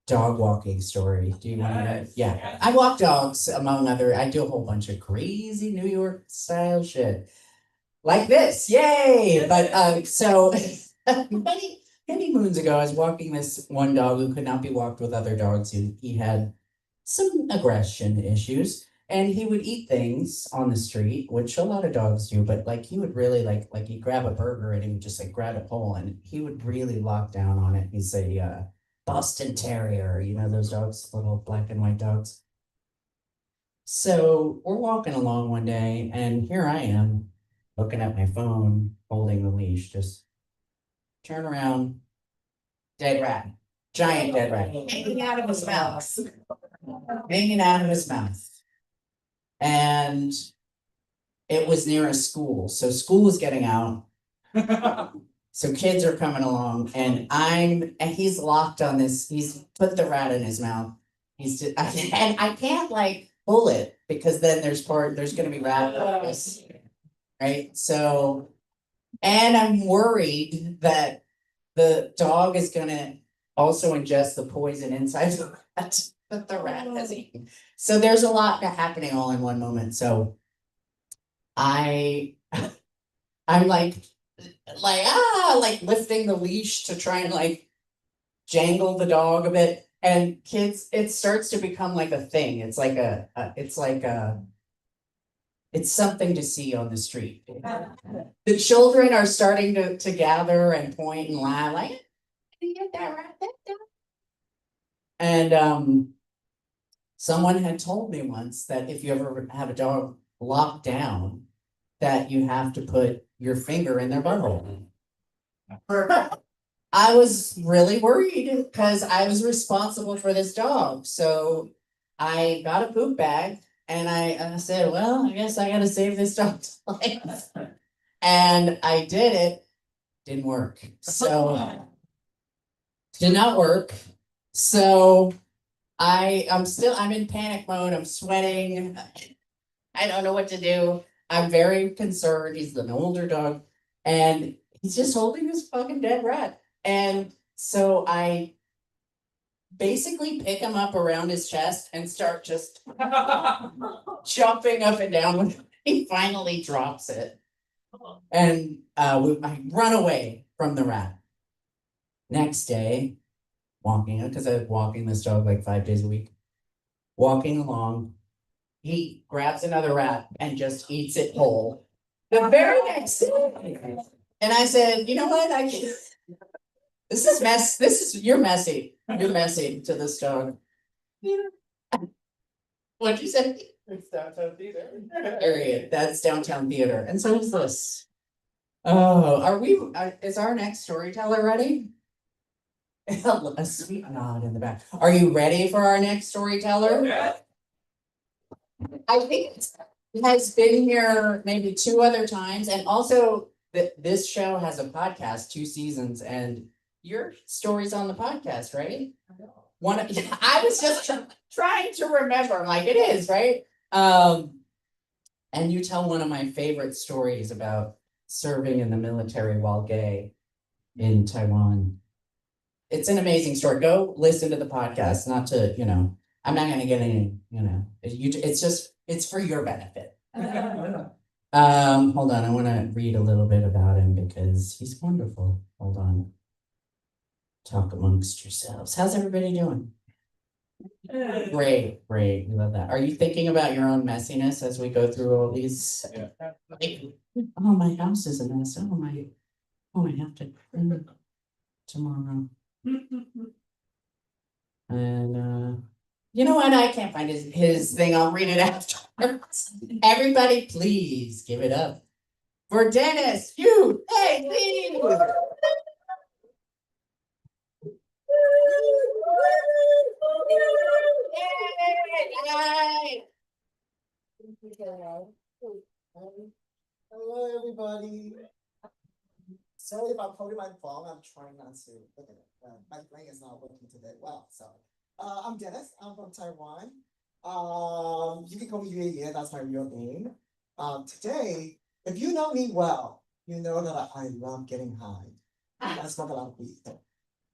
dog walking story. Do you want to? Yeah. I walk dogs, among other. I do a whole bunch of crazy New York style shit. Like this. Yay! But so many moons ago, I was walking this one dog who could not be walked with other dogs. He had some aggression issues, and he would eat things on the street, which a lot of dogs do, but like he would really like he'd grab a burger and he would just like grab a pole and he would really lock down on it. He's a Boston Terrier, you know, those dogs, little black and white dogs. So we're walking along one day, and here I am looking at my phone, holding the leash, just turn around, dead rat, giant dead rat, hanging out of his mouth. Hanging out of his mouth. And it was near a school. So school was getting out. So kids are coming along, and he's locked on this, he's put the rat in his mouth. And I can't like pull it because then there's gonna be rat, right? So, and I'm worried that the dog is gonna also ingest the poison inside the rat that the rat has eaten. So there's a lot happening all in one moment. So I I'm like lifting the leash to try and like jangle the dog a bit. And kids, it starts to become like a thing. It's like it's something to see on the street. The children are starting to gather and point and laugh, like, "Did you get that right there?" And someone had told me once that if you ever have a dog locked down, that you have to put your finger in their butthole. I was really worried because I was responsible for this dog. So I got a poop bag and I said, well, I guess I gotta save this dog's life. And I did it, didn't work. So did not work. So I'm in panic mode. I'm sweating. I don't know what to do. I'm very concerned. He's an older dog and he's just holding this fucking dead rat. And so I basically pick him up around his chest and start just jumping up and down when he finally drops it. And I run away from the rat. Next day, walking, because I'm walking this dog like 5 days a week, walking along, he grabs another rat and just eats it whole. The very next day. And I said, you know what? This is mess. You're messy. You're messy to this dog. What'd you say? It's downtown theater. Period. That's downtown theater. And so is this. Oh, is our next storyteller ready? A sweet nod in the back. Are you ready for our next storyteller? Yeah. I think it has been here maybe 2 other times, and also this show has a podcast, 2 seasons, and your story's on the podcast, right? I was just trying to remember, like it is, right? And you tell one of my favorite stories about serving in the military while gay in Taiwan. It's an amazing story. Go listen to the podcast, not to, I'm not gonna get any, it's for your benefit. Hold on, I wanna read a little bit about him because he's wonderful. Hold on. Talk amongst yourselves. How's everybody doing? Great, we love that. Are you thinking about your own messiness as we go through all these? Yeah. Oh, my house is a mess. I have to clean it tomorrow. And you know what? I can't find his thing. I'll read it afterwards. Everybody, please give it up for Dennis. Hey, please. Hello, everybody. Sorry about putting my phone. I'm trying not to look at it. My brain is not working today. Well, so I'm Dennis. I'm from Taiwan. You can call me Yue. That's my real name. Today, if you know me well, you know that I love getting high. I smoke a lot of weed.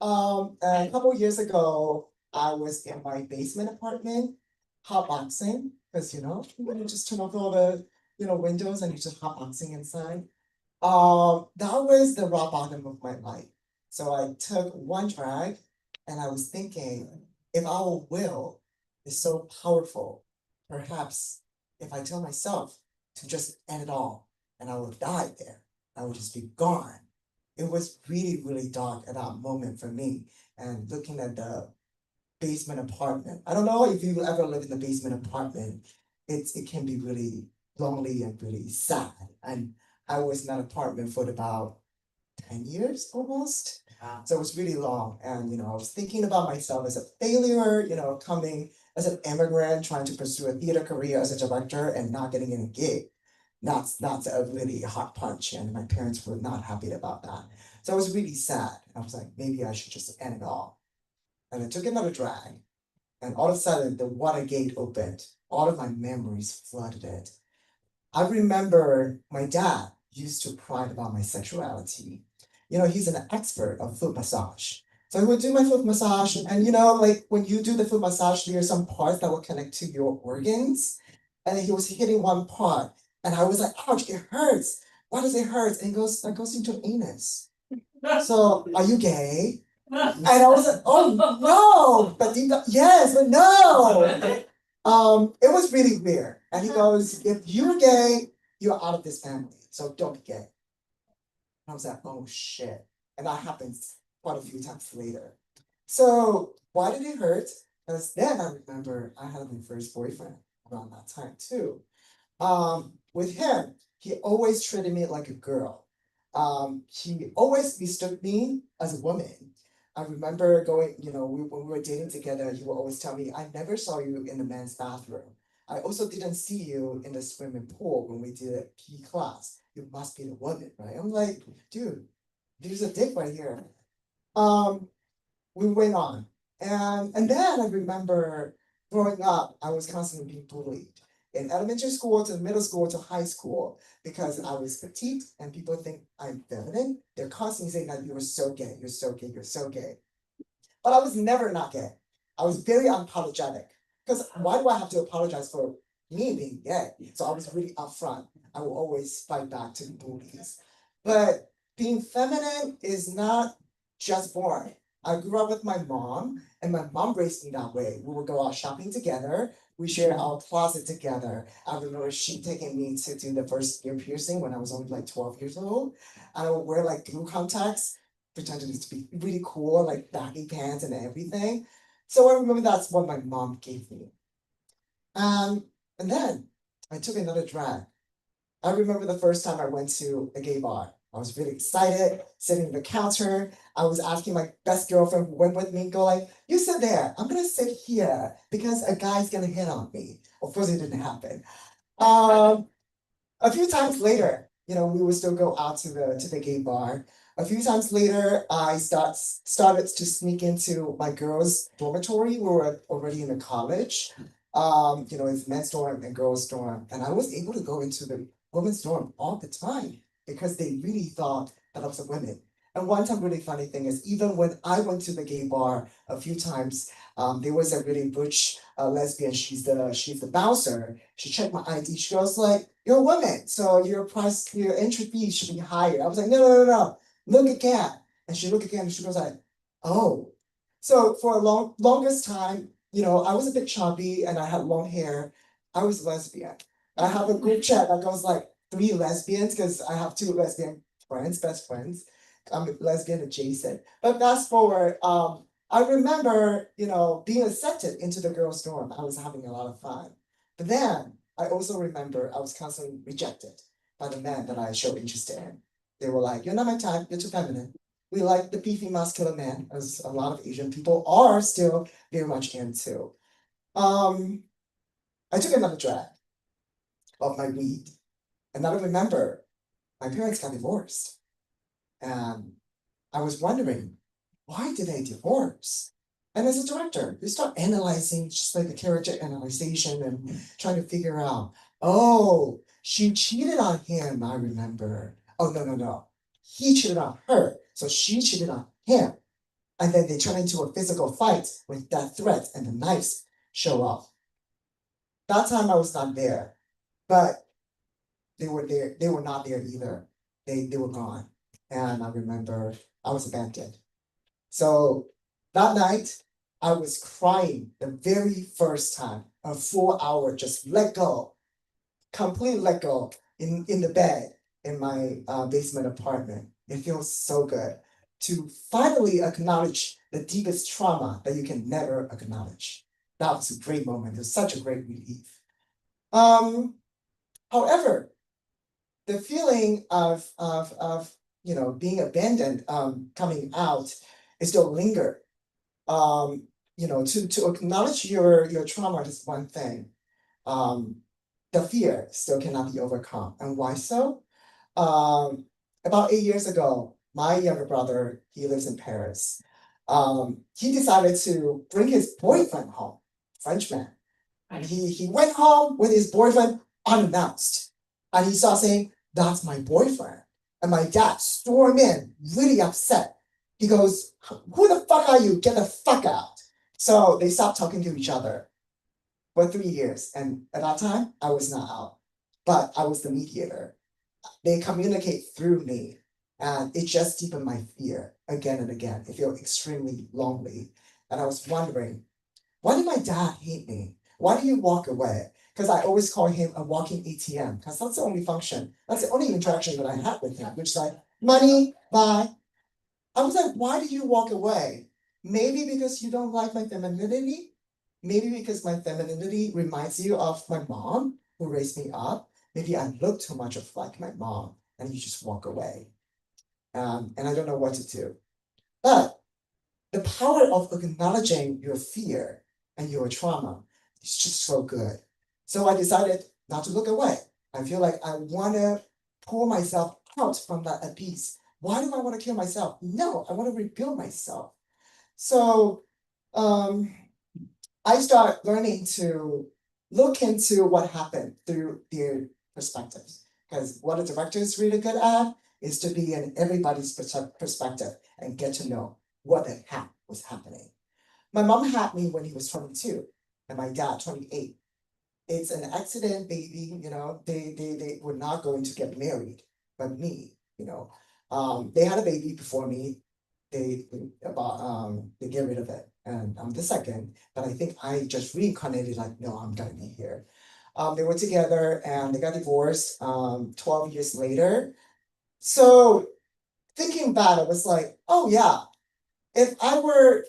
A couple years ago, I was in my basement apartment, hotboxing, because you just turn off all the windows and you just hotboxing inside. That was the rock bottom of my life. So I took one drag and I was thinking, if our will is so powerful, perhaps if I tell myself to just end it all and I will die there, I will just be gone. It was really, really dark at that moment for me. And looking at the basement apartment, I don't know if you ever lived in the basement apartment, it can be really lonely and really sad. And I was in that apartment for about 10 years almost. Wow. So it was really long. And, I was thinking about myself as a failure, coming as an immigrant, trying to pursue a theater career as a director and not getting in a gig. That's a really hot punch. And my parents were not happy about that. So I was really sad. I was like, maybe I should just end it all. And I took another drag. And all of a sudden, the water gate opened. All of my memories flooded it. I remember my dad used to pride about my sexuality. He's an expert of foot massage. So he would do my foot massage, and like when you do the foot massage, there are some parts that will connect to your organs. And he was hitting one part, and I was like, ouch, it hurts. why does it hurt? And it goes, that goes into anus. So, are you gay? And I was like, oh no, but yes, but no. It was really weird. And he goes, if you're gay, you're out of this family. So don't be gay. I was like, oh shit. And that happens quite a few times later. So why did it hurt? Because then I remember I had my first boyfriend around that time too. With him, he always treated me like a girl. He always mistook me as a woman. I remember going, when we were dating together, he would always tell me, I never saw you in the men's bathroom. I also didn't see you in the swimming pool when we did a PE class. You must be the woman, right? I'm like, dude, there's a dick right here. We went on. And then I remember growing up, I was constantly being bullied. In elementary school to middle school to high school, because I was petite and people think I'm feminine, they're constantly saying that you're so gay, you're so gay, you're so gay. But I was never not gay. I was very unapologetic. Because why do I have to apologize for me being gay? So I was really upfront. I will always fight back to the bullies. But being feminine is not just born. I grew up with my mom, and my mom raised me that way. We would go out shopping together. We shared our closet together. I remember she taking me to do the first ear piercing when I was only like 12 years old. And I would wear like blue contacts, pretending to be really cool, like baggy pants and everything. So I remember that's what my mom gave me. And then I took another drag. I remember the first time I went to a gay bar. I was really excited, sitting at the counter. I was asking my best girlfriend who went with me, go like, you sit there, I'm gonna sit here because a guy's gonna hit on me. Of course it didn't happen. A few times later, we would still go out to the gay bar. A few times later, I started to sneak into my girls' dormitory. We were already in the college. It's men's dorm and girls' dorm. And I was able to go into the women's dorm all the time because they really thought that I was a woman. And one time really funny thing is even when I went to the gay bar a few times, there was a really butch lesbian, she's the bouncer. She checked my ID, she goes like, you're a woman, so your entry fee should be higher. I was like, no, look again. And she looked again and she goes like, oh. So for a longest time, I was a bit chubby and I had long hair. I was lesbian. I have a group chat that goes like 3 lesbians because I have 2 lesbian friends, best friends. I'm lesbian adjacent. But fast forward, I remember, being accepted into the girls' dorm. I was having a lot of fun. But then I also remember I was constantly rejected by the men that I showed interest in. They were like, you're not my type, you're too feminine. We like the beefy muscular man, as a lot of Asian people are still very much into. I took another drag of my weed. And I remember my parents got divorced. And I was wondering, why did they divorce? And as a director, you start analyzing, just like a character analyzation and trying to figure out, oh, she cheated on him, I remember. Oh, no. He cheated on her, so she cheated on him. And then they turn into a physical fight with death threats and the knives show up. That time I was not there, but they were there. They were not there either. They were gone. And I remember I was abandoned. So that night, I was crying the very first time, a full hour, just let go, completely let go in the bed in my basement apartment. It feels so good to finally acknowledge the deepest trauma that you can never acknowledge. That was a great moment. It was such a great relief. However, the feeling of being abandoned, coming out, it still linger. To acknowledge your trauma is one thing. The fear still cannot be overcome. And why so? About 8 years ago, my younger brother, he lives in Paris. He decided to bring his boyfriend home, Frenchman. And he went home with his boyfriend unannounced. And he started saying, that's my boyfriend. And my dad stormed in, really upset. He goes, who the fuck are you? Get the fuck out. So they stopped talking to each other for 3 years. And at that time, I was not out, but I was the mediator. they communicate through me. And it just deepened my fear again and again. I feel extremely lonely. And I was wondering, why did my dad hate me? Why did he walk away? Because I always call him a walking ATM, because that's the only function, that's the only interaction that I had with him, which is like, money, bye. I was like, why did you walk away? Maybe because you don't like my femininity. Maybe because my femininity reminds you of my mom who raised me up. Maybe I look too much of like my mom and you just walk away. And I don't know what to do. But the power of acknowledging your fear and your trauma is just so good. So I decided not to look away. I feel like I want to pull myself out from that abyss. Why do I want to kill myself? No, I want to rebuild myself. So I start learning to look into what happened through their perspectives. Because what a director is really good at is to be in everybody's perspective and get to know what the heck was happening. My mom had me when he was 22 and my dad 28. It's an accident, baby, they were not going to get married, but me, they had a baby before me. They get rid of it. And I'm the second, but I think I just reincarnated like, no, I'm gonna be here. They were together and they got divorced 12 years later. So thinking back, I was like, oh yeah, if I were,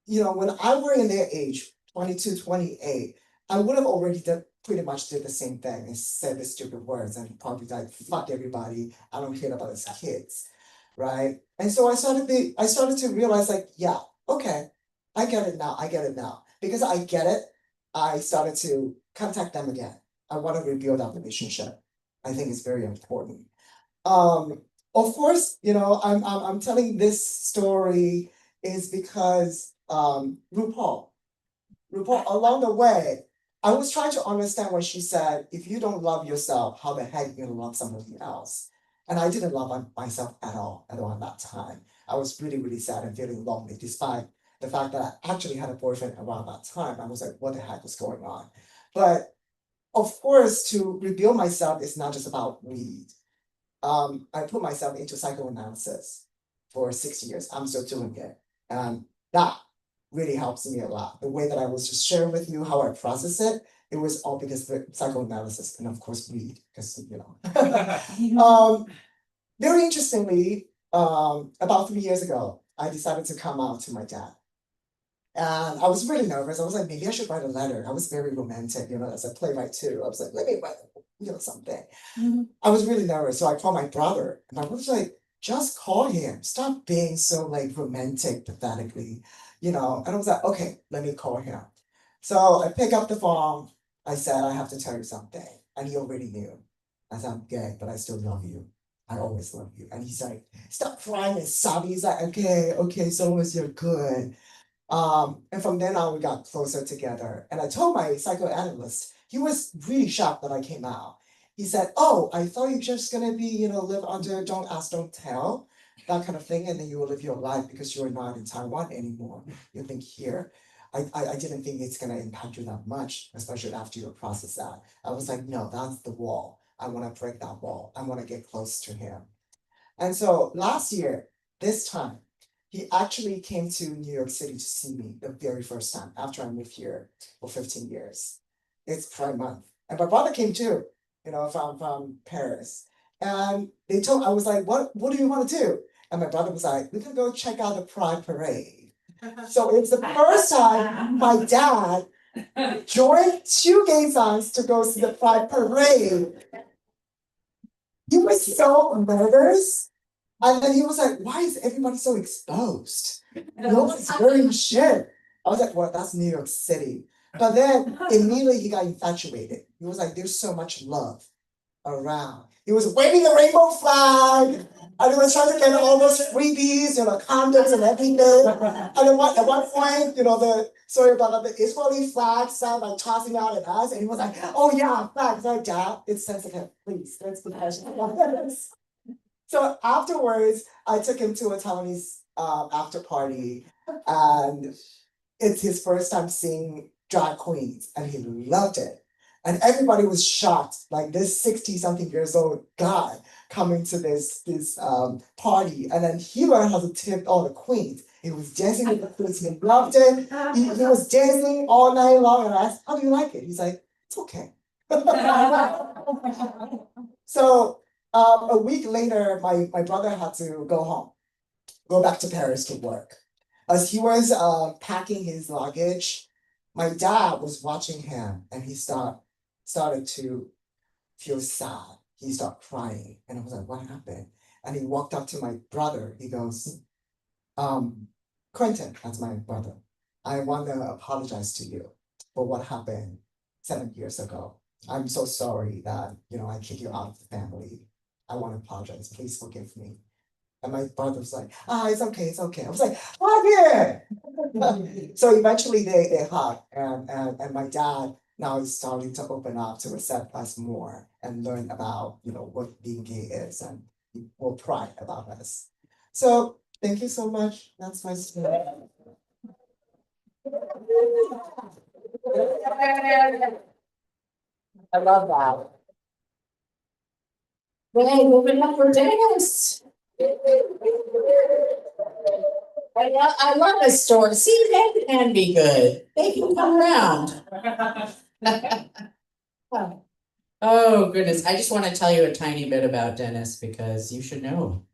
when I were in their age, 22, 28, I would have already pretty much did the same thing and said the stupid words and probably like, fuck everybody, I don't care about his kids, right? And so I started to realize like, yeah, okay, I get it now. Because I get it, I started to contact them again. I want to rebuild that relationship. I think it's very important. Of course, I'm telling this story is because RuPaul along the way, I was trying to understand when she said, if you don't love yourself, how the heck you gonna love somebody else? And I didn't love myself at all at that time. I was really, really sad and feeling lonely, despite the fact that I actually had a boyfriend around that time. I was like, what the heck was going on? But of course, to rebuild myself is not just about weed. I put myself into psychoanalysis for 6 years. I'm still doing it. And that really helps me a lot. The way that I was just sharing with you how I process it, it was all because of the psychoanalysis and of course weed, because very interestingly, about 3 years ago, I decided to come out to my dad. And I was really nervous. I was like, maybe I should write a letter. I was very romantic, as a playwright too. I was like, let me write, something. I was really nervous. So I called my brother and I was like, just call him. Stop being so like romantic, pathetically, And I was like, okay, let me call him. So I pick up the phone. I said, I have to tell you something. And he already knew. I said, I'm gay, but I still love you. I always love you. And he's like, stop crying and sobbing. He's like, okay, so long as you're good. And from then on, we got closer together. And I told my psychoanalyst, he was really shocked that I came out. He said, oh, I thought you're just gonna be, live under don't ask, don't tell, that kind of thing. And then you will live your life because you're not in Taiwan anymore. You think here. I didn't think it's gonna impact you that much, especially after you process that. I was like, no, that's the wall. I wanna break that wall. I wanna get close to him. And so last year, this time, he actually came to New York City to see me the very first time after I moved here for 15 years. It's Pride Month. And my brother came too, from Paris. And I was like, what do you want to do? And my brother was like, we can go check out the Pride Parade. So it's the first time my dad joined two gay songs to go see the Pride Parade. He was so nervous. And then he was like, why is everybody so exposed? No one's wearing shit. I was like, well, that's New York City. But then immediately he got infatuated. He was like, there's so much love around. He was waving the rainbow flag. And he was trying to get all those freebies, condoms and everything. And at one point, the Israeli flag started like tossing out at us. And he was like, oh yeah, flags, like, Dad, it's sensitive. Please, let's be passionate. So afterwards, I took him to a Taiwanese after party, and it's his first time seeing drag queens, and he loved it. And everybody was shocked, like this 60-something years old guy coming to this party, and then he learned how to tip all the queens. He was dancing with the queens, he loved it. He was dancing all night long, and I asked, "How do you like it?" He's like, "It's okay." So a week later, my brother had to go back to Paris to work. As he was packing his luggage, my dad was watching him, and he started to feel sad. He started crying, and I was like, "What happened?" And he walked up to my brother. He goes, "Quentin, that's my brother. I want to apologize to you for what happened 7 years ago. I'm so sorry that I kicked you out of the family. I want to apologize. Please forgive me." And my brother was like, "It's okay, it's okay." I was like, "Hug it!" So eventually they hugged, and my dad now is starting to open up to accept us more and learn about what being gay is and more pride about us. So thank you so much. That's my story. I love that. Hey, moving up for Dennis. I love this story. See, they can be good. They can come around. Oh, goodness. I just want to tell you a tiny bit about Dennis because you should know.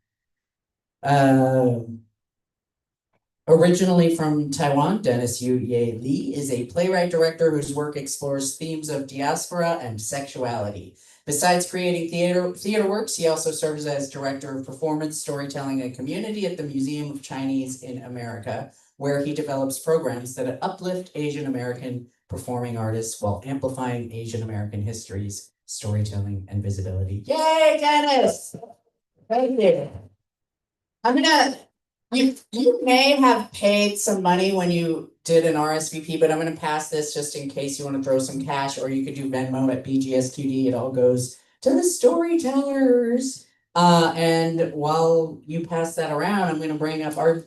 Originally from Taiwan, Dennis Yu Ye Lee is a playwright director whose work explores themes of diaspora and sexuality. Besides creating theater works, he also serves as director of performance, storytelling, and community at the Museum of Chinese in America, where he develops programs that uplift Asian American performing artists while amplifying Asian American histories, storytelling, and visibility. Yay, Dennis! Thank you. You may have paid some money when you did an RSVP, but I'm gonna pass this just in case you want to throw some cash, or you could do Venmo at BGSQD. It all goes to the storytellers. And while you pass that around, I'm gonna bring up our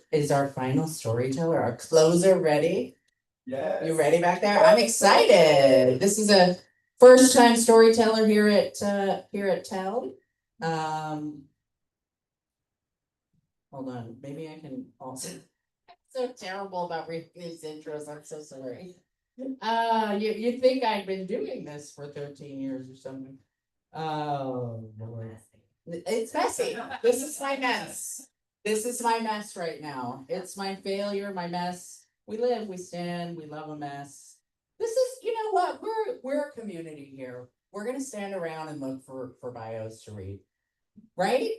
final storyteller, our closer ready? Yes. You ready back there? I'm excited. This is a first-time storyteller here at TEL. Hold on, maybe I can also. So terrible about reading these intros. I'm so sorry. You'd think I'd been doing this for 13 years or something. Oh, Lord. It's messy. This is my mess. This is my mess right now. It's my failure, my mess. We live, we stand, we love a mess. This is, you know what? We're a community here. We're gonna stand around and look for bios to read. Right?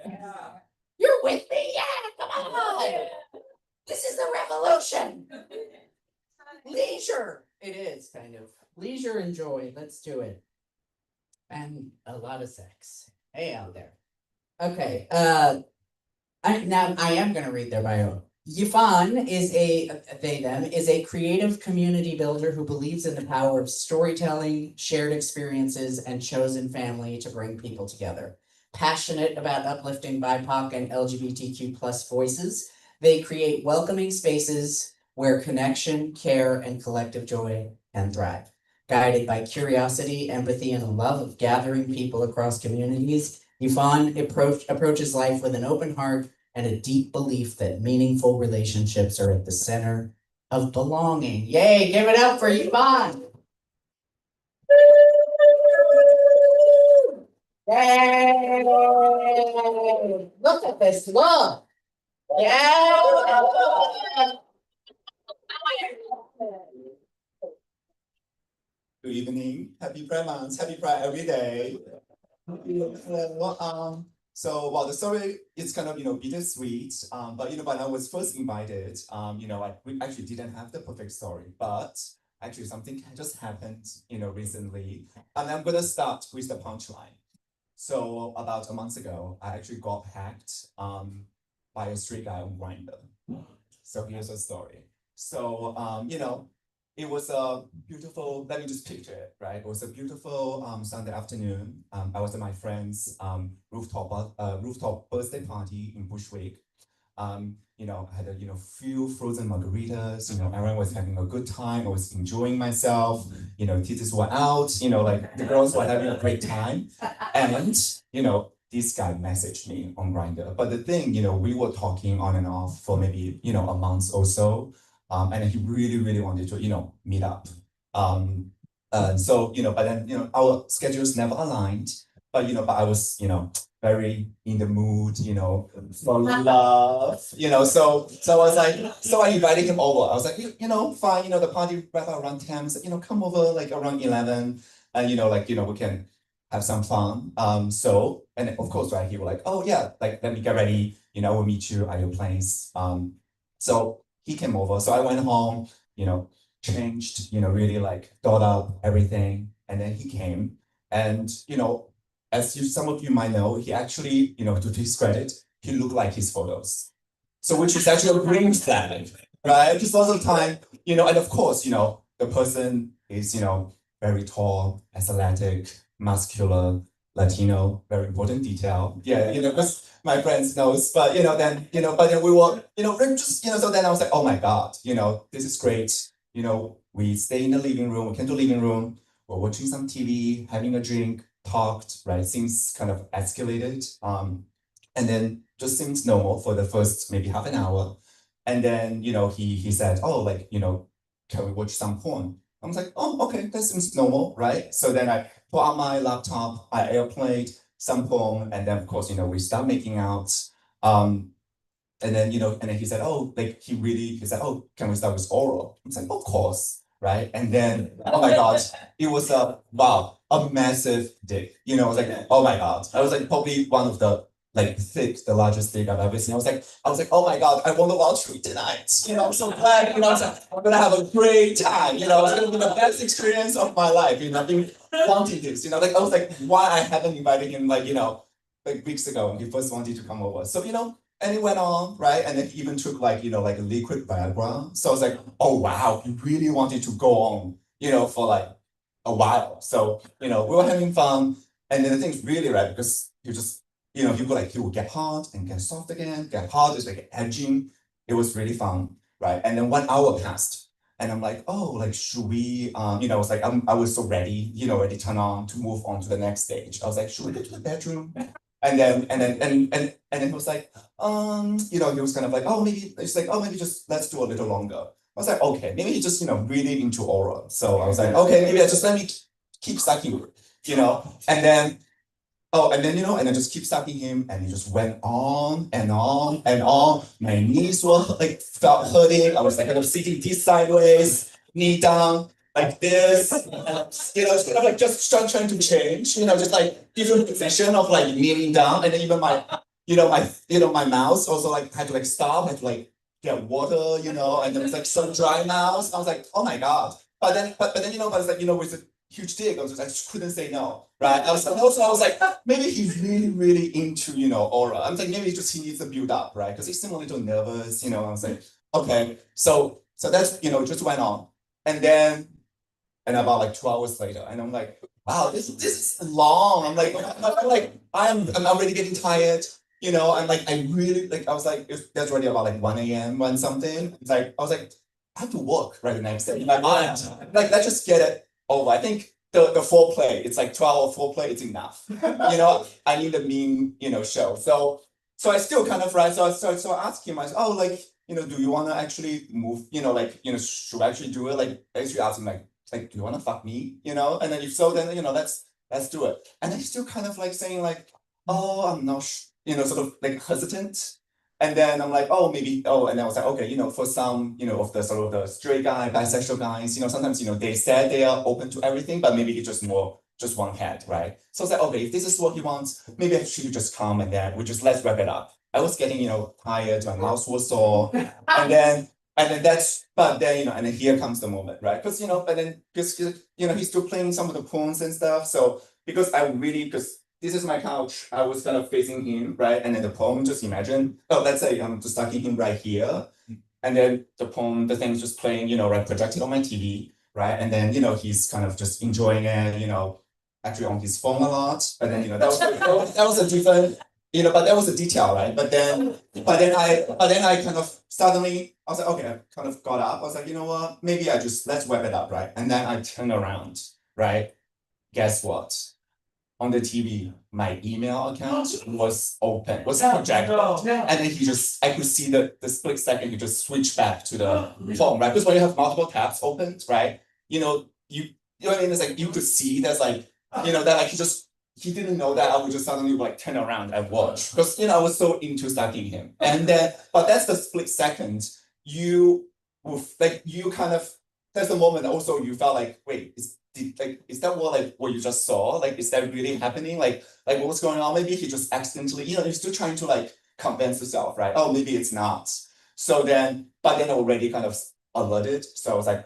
Yeah. You're with me? Yeah, come on. This is the revolution. Leisure. It is kind of leisure and joy. Let's do it. And a lot of sex. Hey, out there. Okay. I am gonna read their bio. Yifan is a creative community builder who believes in the power of storytelling, shared experiences, and chosen family to bring people together. Passionate about uplifting BIPOC and LGBTQ plus voices, they create welcoming spaces where connection, care, and collective joy can thrive. Guided by curiosity, empathy, and a love of gathering people across communities, Yifan approaches life with an open heart and a deep belief that meaningful relationships are at the center of belonging. Yay, give it up for Yifan! Yay! Look at this, look! Yeah! Good evening. Happy Pride Month. Happy Pride every day. So the story is kind of bittersweet. But when I was first invited, we actually didn't have the perfect story, but actually something just happened, recently. And I'm gonna start with the punchline. So about a month ago, I actually got hacked by a street guy on Grindr. So here's the story. So it was a beautiful, let me just picture it, right? It was a beautiful Sunday afternoon. I was at my friend's rooftop birthday party in Bushwick. I had a, few frozen margaritas, everyone was having a good time, I was enjoying myself, titties were out, like the girls were having a great time. And, this guy messaged me on Grindr. But the thing, we were talking on and off for maybe, a month or so. And he really, really wanted to, meet up. So, but then, our schedules never aligned. But, but I was, very in the mood, for love, so I was like, so I invited him over. I was like, fine, the party wrap up around 10, so, come over like around 11, and we can have some fun. So, and of course, right, he was like, oh yeah, like let me get ready, we'll meet you at your place. So he came over, so I went home, changed, really like thought up everything, and then he came, and as some of you might know, he actually, to his credit, he looked like his photos. So which is actually a green flag, right? Just lots of time, and of course, the person is, very tall, athletic, muscular, Latino, very important detail. Yeah, because my friends knows, but but then we were, just, so then I was like, oh my God, this is great. We stay in the living room, we came to the living room, we're watching some TV, having a drink, talked, right? Things kind of escalated. And then just seems normal for the first maybe half an hour. And then, he said, oh, like, can we watch some porn? I was like, oh, okay, that seems normal, right? So then I put on my laptop, I airplayed some porn, and then of course, we start making out. And then, and then he said, oh, like he said, oh, can we start with oral? I was like, of course, right? And then, oh my God, it was a massive dick. I was like, oh my God. I was like probably one of the the largest dick I've ever seen. I was like, oh my God, I won the lottery tonight. I'm so glad, I was like, I'm gonna have a great time. It's gonna be the best experience of my life. I've been wanting this, I was like, why I hadn't invited him like weeks ago when he first wanted to come over. So, and it went on, right? And it even took like a liquid Viagra. So I was like, oh wow, he really wanted to go on, for like a while. So, we were having fun. And then the thing's really right because you just, he would get hard and get soft again, get hard, it's like edging. It was really fun, right? And then 1 hour passed. And I'm like, oh, like, should we, I was like, I was so ready, ready to turn on to move on to the next stage. I was like, should we go to the bedroom? And then he was like, he was kind of like, oh, maybe, it's like, oh, maybe just let's do a little longer. I was like, okay, maybe he's just, really into oral. So I was like, okay, maybe just let me keep sucking, and then, and then just keep sucking him. And he just went on and on and on. My knees were like, felt hurting. I was like kind of sitting this sideways, knee down, like this, it's kind of like just trying to change, just like different position of like kneeling down. And then even my, my mouth also like had to like stop, had to like get water, and there was like some dry mouth. I was like, oh my God. But then, but it's like, with a huge dick, I just couldn't say no, right? I was like, maybe he's really, really into, aura. I'm like, maybe he needs to build up, right? Because he seemed a little nervous, I was like, okay. So that's, just went on. And then, and about like 2 hours later, and I'm like, wow, this is long. I'm like, I'm already getting tired. I'm like, I really like, I was like, that's already about like 1 a.m. when something. It's like, I was like, I have to work right the next day in my mind. Like, let's just get it over. I think the foreplay, it's like 12 foreplay, it's enough. I need a mean, show. So I still kind of, right, so I asked him, I said, oh, like, do you want to actually move, should I actually do it? Like, I actually asked him, like, do you want to fuck me? And then if so, then, let's do it. And then he's still kind of like saying like, oh, I'm not, sort of like hesitant. And then I'm like, oh, maybe, and I was like, okay, for some, of the sort of the straight guy, bisexual guys, sometimes, they said they are open to everything, but maybe it's just one head, right? So I was like, okay, if this is what he wants, maybe I should just come and then let's wrap it up. I was getting, tired, my mouth was sore, and then but then, and then here comes the moment, right? Because, but then, because, he's still playing some of the phones and stuff. So, because this is my couch, I was kind of facing him, right? And then the poem, just imagine, let's say I'm just stucking him right here. And then the poem, the thing's just playing, right, projected on my TV, right? And then, he's kind of just enjoying it, actually on his phone a lot. But then, that was a different, but that was a detail, right? But then I kind of suddenly, I was like, okay, I kind of got up. I was like, you know what? Maybe let's wrap it up, right? And then I turned around, right? Guess what? On the TV, my email account was open, was projected. And then I could see the split second, he just switched back to the phone, right? Because when you have multiple tabs opened, right? You know what I mean? It's like you could see there's like, that like he didn't know that I would just suddenly like turn around and watch. Because I was so into stalking him. And then, but that's the split second, that's the moment also you felt like, wait, is that what you just saw? Like, is that really happening? Like what was going on? Maybe he just accidentally, you're still trying to like convince yourself, right? Oh, maybe it's not. So then, but then already kind of alerted. So I was like,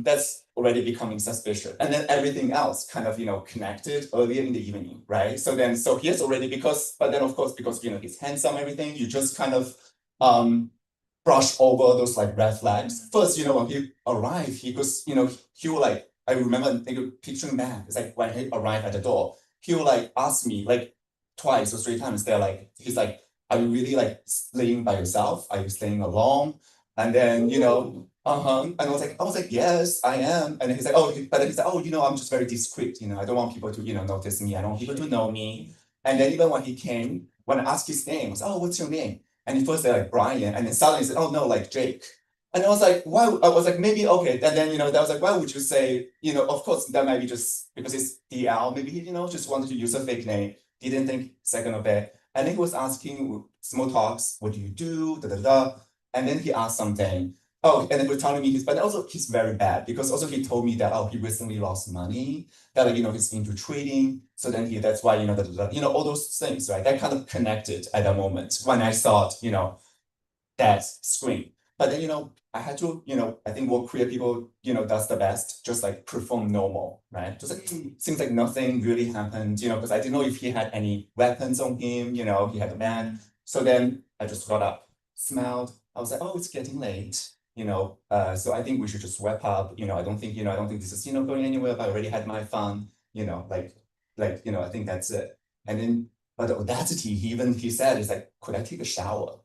that's already becoming suspicious. And then everything else kind of, connected earlier in the evening, right? So he has already, but then of course, because, he's handsome, everything, you just kind of, brush over those like red flags. First, when he arrived, he was, he will like, I remember picturing back, it's like when he arrived at the door, he will like ask me like twice or three times, he's like, are you really like staying by yourself? Are you staying alone? And then, and I was like, yes, I am. And he's like, but then he's like, I'm just very discreet, I don't want people to, notice me. I don't want people to know me. And then even when he came, when I asked his name, I was like, oh, what's your name? And he first said like Brian, and then suddenly he said, oh no, like Jake. And I was like, why? I was like, maybe, okay. And then, that was like, why would you say, of course, that might be just because it's DL, maybe he, just wanted to use a fake name, didn't think second of it. And then he was asking small talks, what do you do, da da da. And then he asked something. Oh, and then he was telling me but also he's very bad because also he told me that, he recently lost money, that like, he's into trading. So then that's why, all those things, right? That kind of connected at that moment when I thought, that screen. But then, I had to, I think what queer people, does the best, just like perform normal, right? Just like, seems like nothing really happened, because I didn't know if he had any weapons on him, he had a man. So then I just got up, smiled. I was like, oh, it's getting late. So I think we should just wrap up. I don't think this is, going anywhere, but I already had my fun, I think that's it. And then, but the audacity, he said, is like, could I take a shower?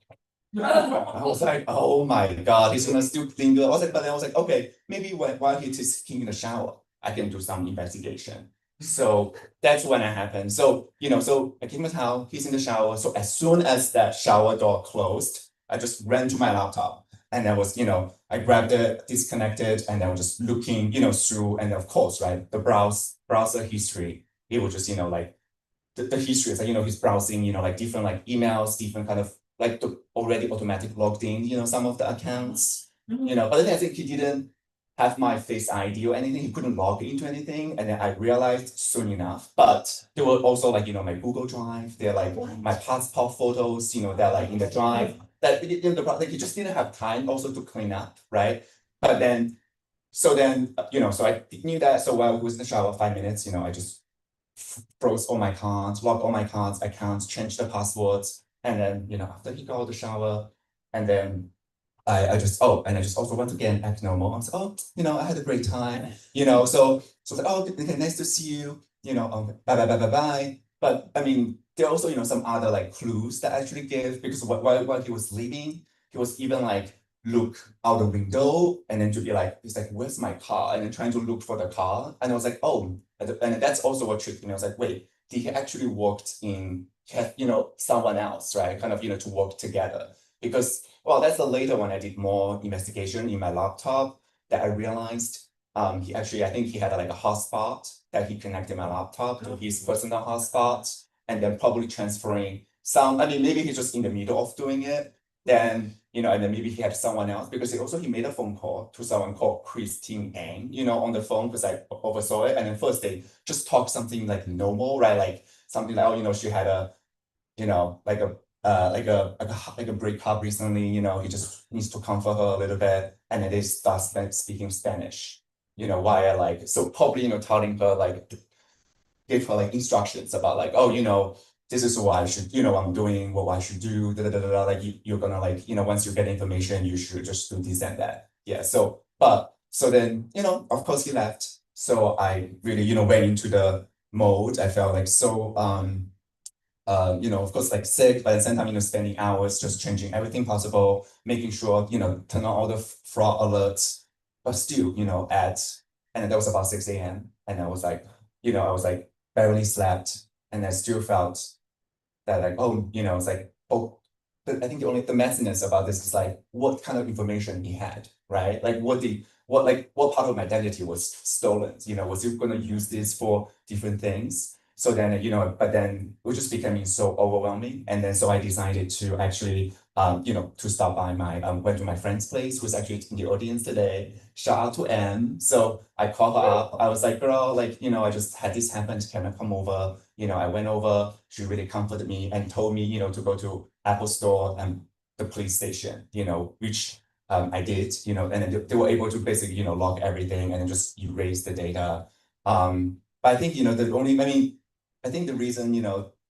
I was like, oh my God, he's gonna still linger. But then I was like, okay, maybe while he's taking the shower, I can do some investigation. So that's when it happened. So, so I gave him a towel, he's in the shower. So as soon as that shower door closed, I just ran to my laptop. And I was, I grabbed it, disconnected, and I was just looking, through, and of course, right, the browser history, it was just, like the history is like, he's browsing, like different like emails, different kind of like the already automatic logged in, some of the accounts, but then I think he didn't have my Face ID or anything, he couldn't log into anything. And then I realized soon enough, but there were also like, my Google Drive, they're like my passport photos, they're like in the drive. That he just didn't have time also to clean up, right? But then, so I knew that. So while he was in the shower, 5 minutes, I just froze all my cards, locked all my cards, accounts, changed the passwords. And then, after he got out of the shower, and then I just also once again act normal. I was like, I had a great time, so I was like, okay, nice to see you, bye, bye, bye, bye, bye. But I mean, there are also, some other like clues that I actually gave, because while he was leaving, he was even like look out the window and then to be like, he's like, where's my car? And then trying to look for the car. And I was like, oh, and that's also what tricked me. I was like, wait, did he actually worked in, someone else, right? Kind of, to work together. Because, well, that's the later when I did more investigation in my laptop that I realized I think he had like a hotspot that he connected my laptop to his personal hotspot, and then probably transferring maybe he's just in the middle of doing it. Then, and then maybe he had someone else, because he made a phone call to someone called Christine Ang, on the phone, because I oversaw it. And then first they just talked something like normal, right? Like something like, she had a, like a breakup recently, he just needs to comfort her a little bit. And then they start speaking Spanish, via like, so probably, telling her like, give her like instructions about like, this is what I should, what I'm doing, what I should do, da, da, da, da, da. Like you're gonna like, once you get information, you should just do this and that. Yeah, so then, of course he left. So I really, went into the mode. I felt like so of course, like sick, but at the same time, spending hours just changing everything possible, making sure, turn on all the fraud alerts, but still, and that was about 6 a.m. And I was like, I was like barely slept, and I still felt that like, oh, it's like, oh, but I think the messiness about this is like what kind of information he had, right? Like what part of my identity was stolen? Was he gonna use this for different things? So then, but then it was just becoming so overwhelming. And then so I decided to actually to stop by went to my friend's place, who's actually in the audience today. Shout out to Em. So I called her up. I was like, girl, like, I just had this happen. Can I come over? I went over, she really comforted me and told me, to go to Apple Store and the police station, which I did, and then they were able to basically, log everything and then just erase the data. But I think, I think the reason,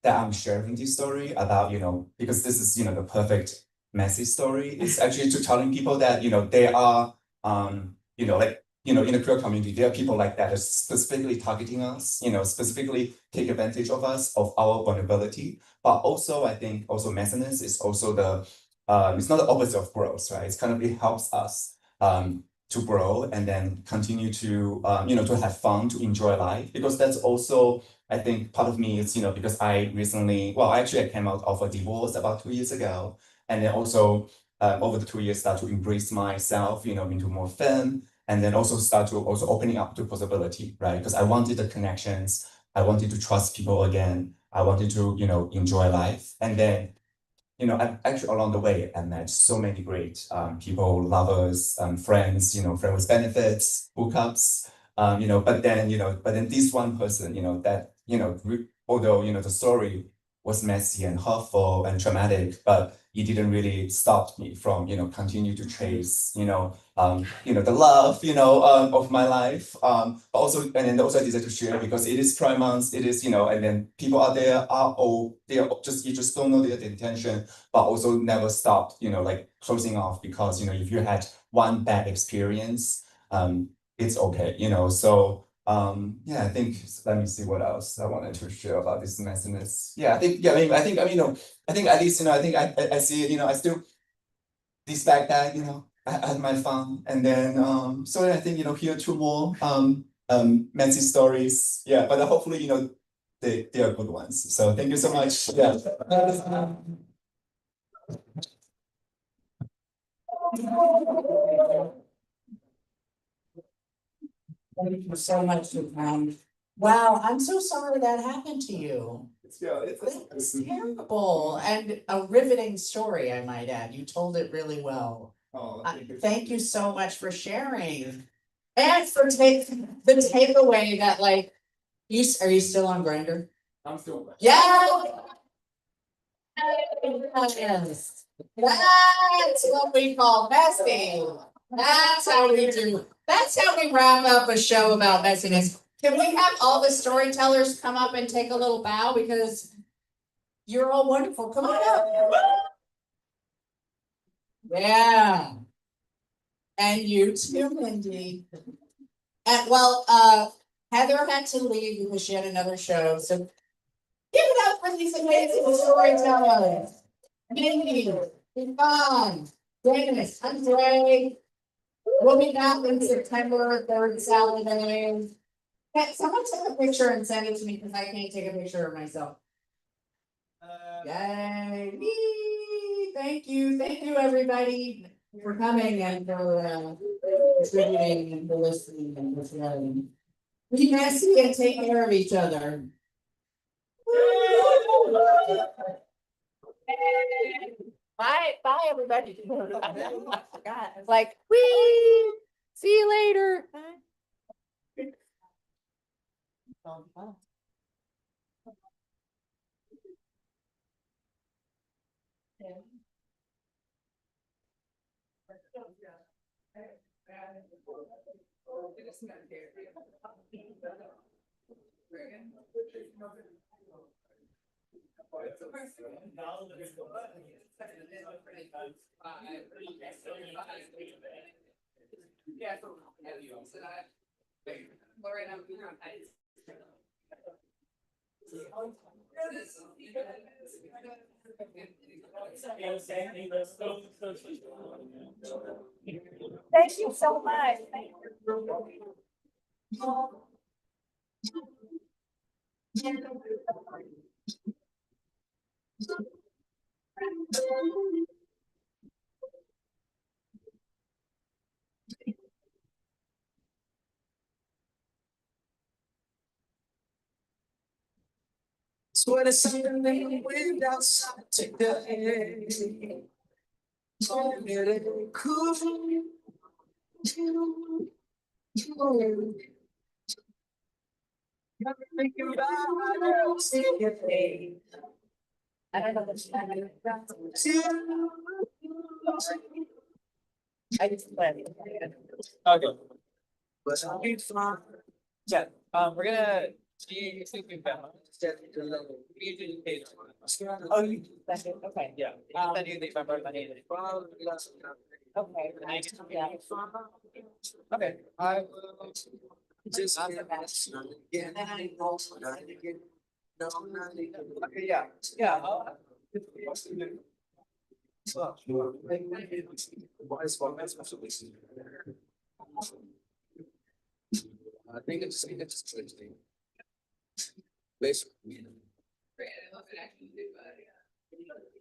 that I'm sharing this story about, because this is, the perfect messy story, is actually to telling people that, they are, like, in the queer community, there are people like that are specifically targeting us, specifically take advantage of us, of our vulnerability. But also, I think also messiness is also it's not the opposite of growth, right? It's kind of, it helps us to grow and then continue to, to have fun, to enjoy life, because that's also, I think part of me is, because I recently, well, actually I came out of a divorce about 2 years ago. And then also over the 2 years, start to embrace myself, into more fun. And then also start to also opening up to possibility, right? Because I wanted the connections. I wanted to trust people again. I wanted to, enjoy life. And then, actually along the way, I met so many great people, lovers, friends, friends with benefits, hookups, but then this one person, that, although, the story was messy and hurtful and traumatic, but it didn't really stop me from, continue to chase, the love, of my life. But also, and then also I decided to share because it is Pride Month, it is, and then people out there are all, they are just, you just don't know their intention, but also never stopped, like closing off because, if you had one bad experience, it's okay, so yeah, I think let me see what else I wanted to share about this messiness. Yeah, I think I think at least I see it, I still despite that, I had my fun. And then so I think here are two more messy stories. Yeah, but hopefully, they are good ones. So thank you so much. Yeah. Thank you so much, Suzanne. Wow, I'm so sorry that happened to you. It's terrible and a riveting story, I might add. You told it really well. Oh, Thank you so much for sharing. And for the takeaway that like, are you still on Grindr? I'm still. Yeah. Yes. That's what we call messy. That's how we do. That's how we wrap up a show about messiness. Can we have all the storytellers come up and take a little bow because you're all wonderful. Come on up. Yeah. And you too, Mindy. And well, Heather had to leave because she had another show. So give it up for these amazing storytellers. Mindy, Yvonne, Dennis, Andre. We'll be back in September, third Saturday. Can someone take a picture and send it to me because I can't take a picture of myself. Yay! Whee! Thank you everybody for coming and for contributing and for listening and for sharing. Be messy and take care of each other. Bye everybody. It's like, wee. See you later. Yeah. Thank you so much. Swear to something they went outside today. Told me they couldn't do. Thinking about us today. I don't know what's happening. I just play. Okay, But I'll be fine. yeah, we're gonna. See if we found. We do the page. Oh, you, that's it, okay. Yeah, then you think about money. Okay. Yeah. Okay, I will. Just Awesome. yeah, and I know that again. No, not again. Okay, yeah, yeah. Well, why is one mess also listening? I think it's interesting. Basically. Great, I love it actually, but yeah.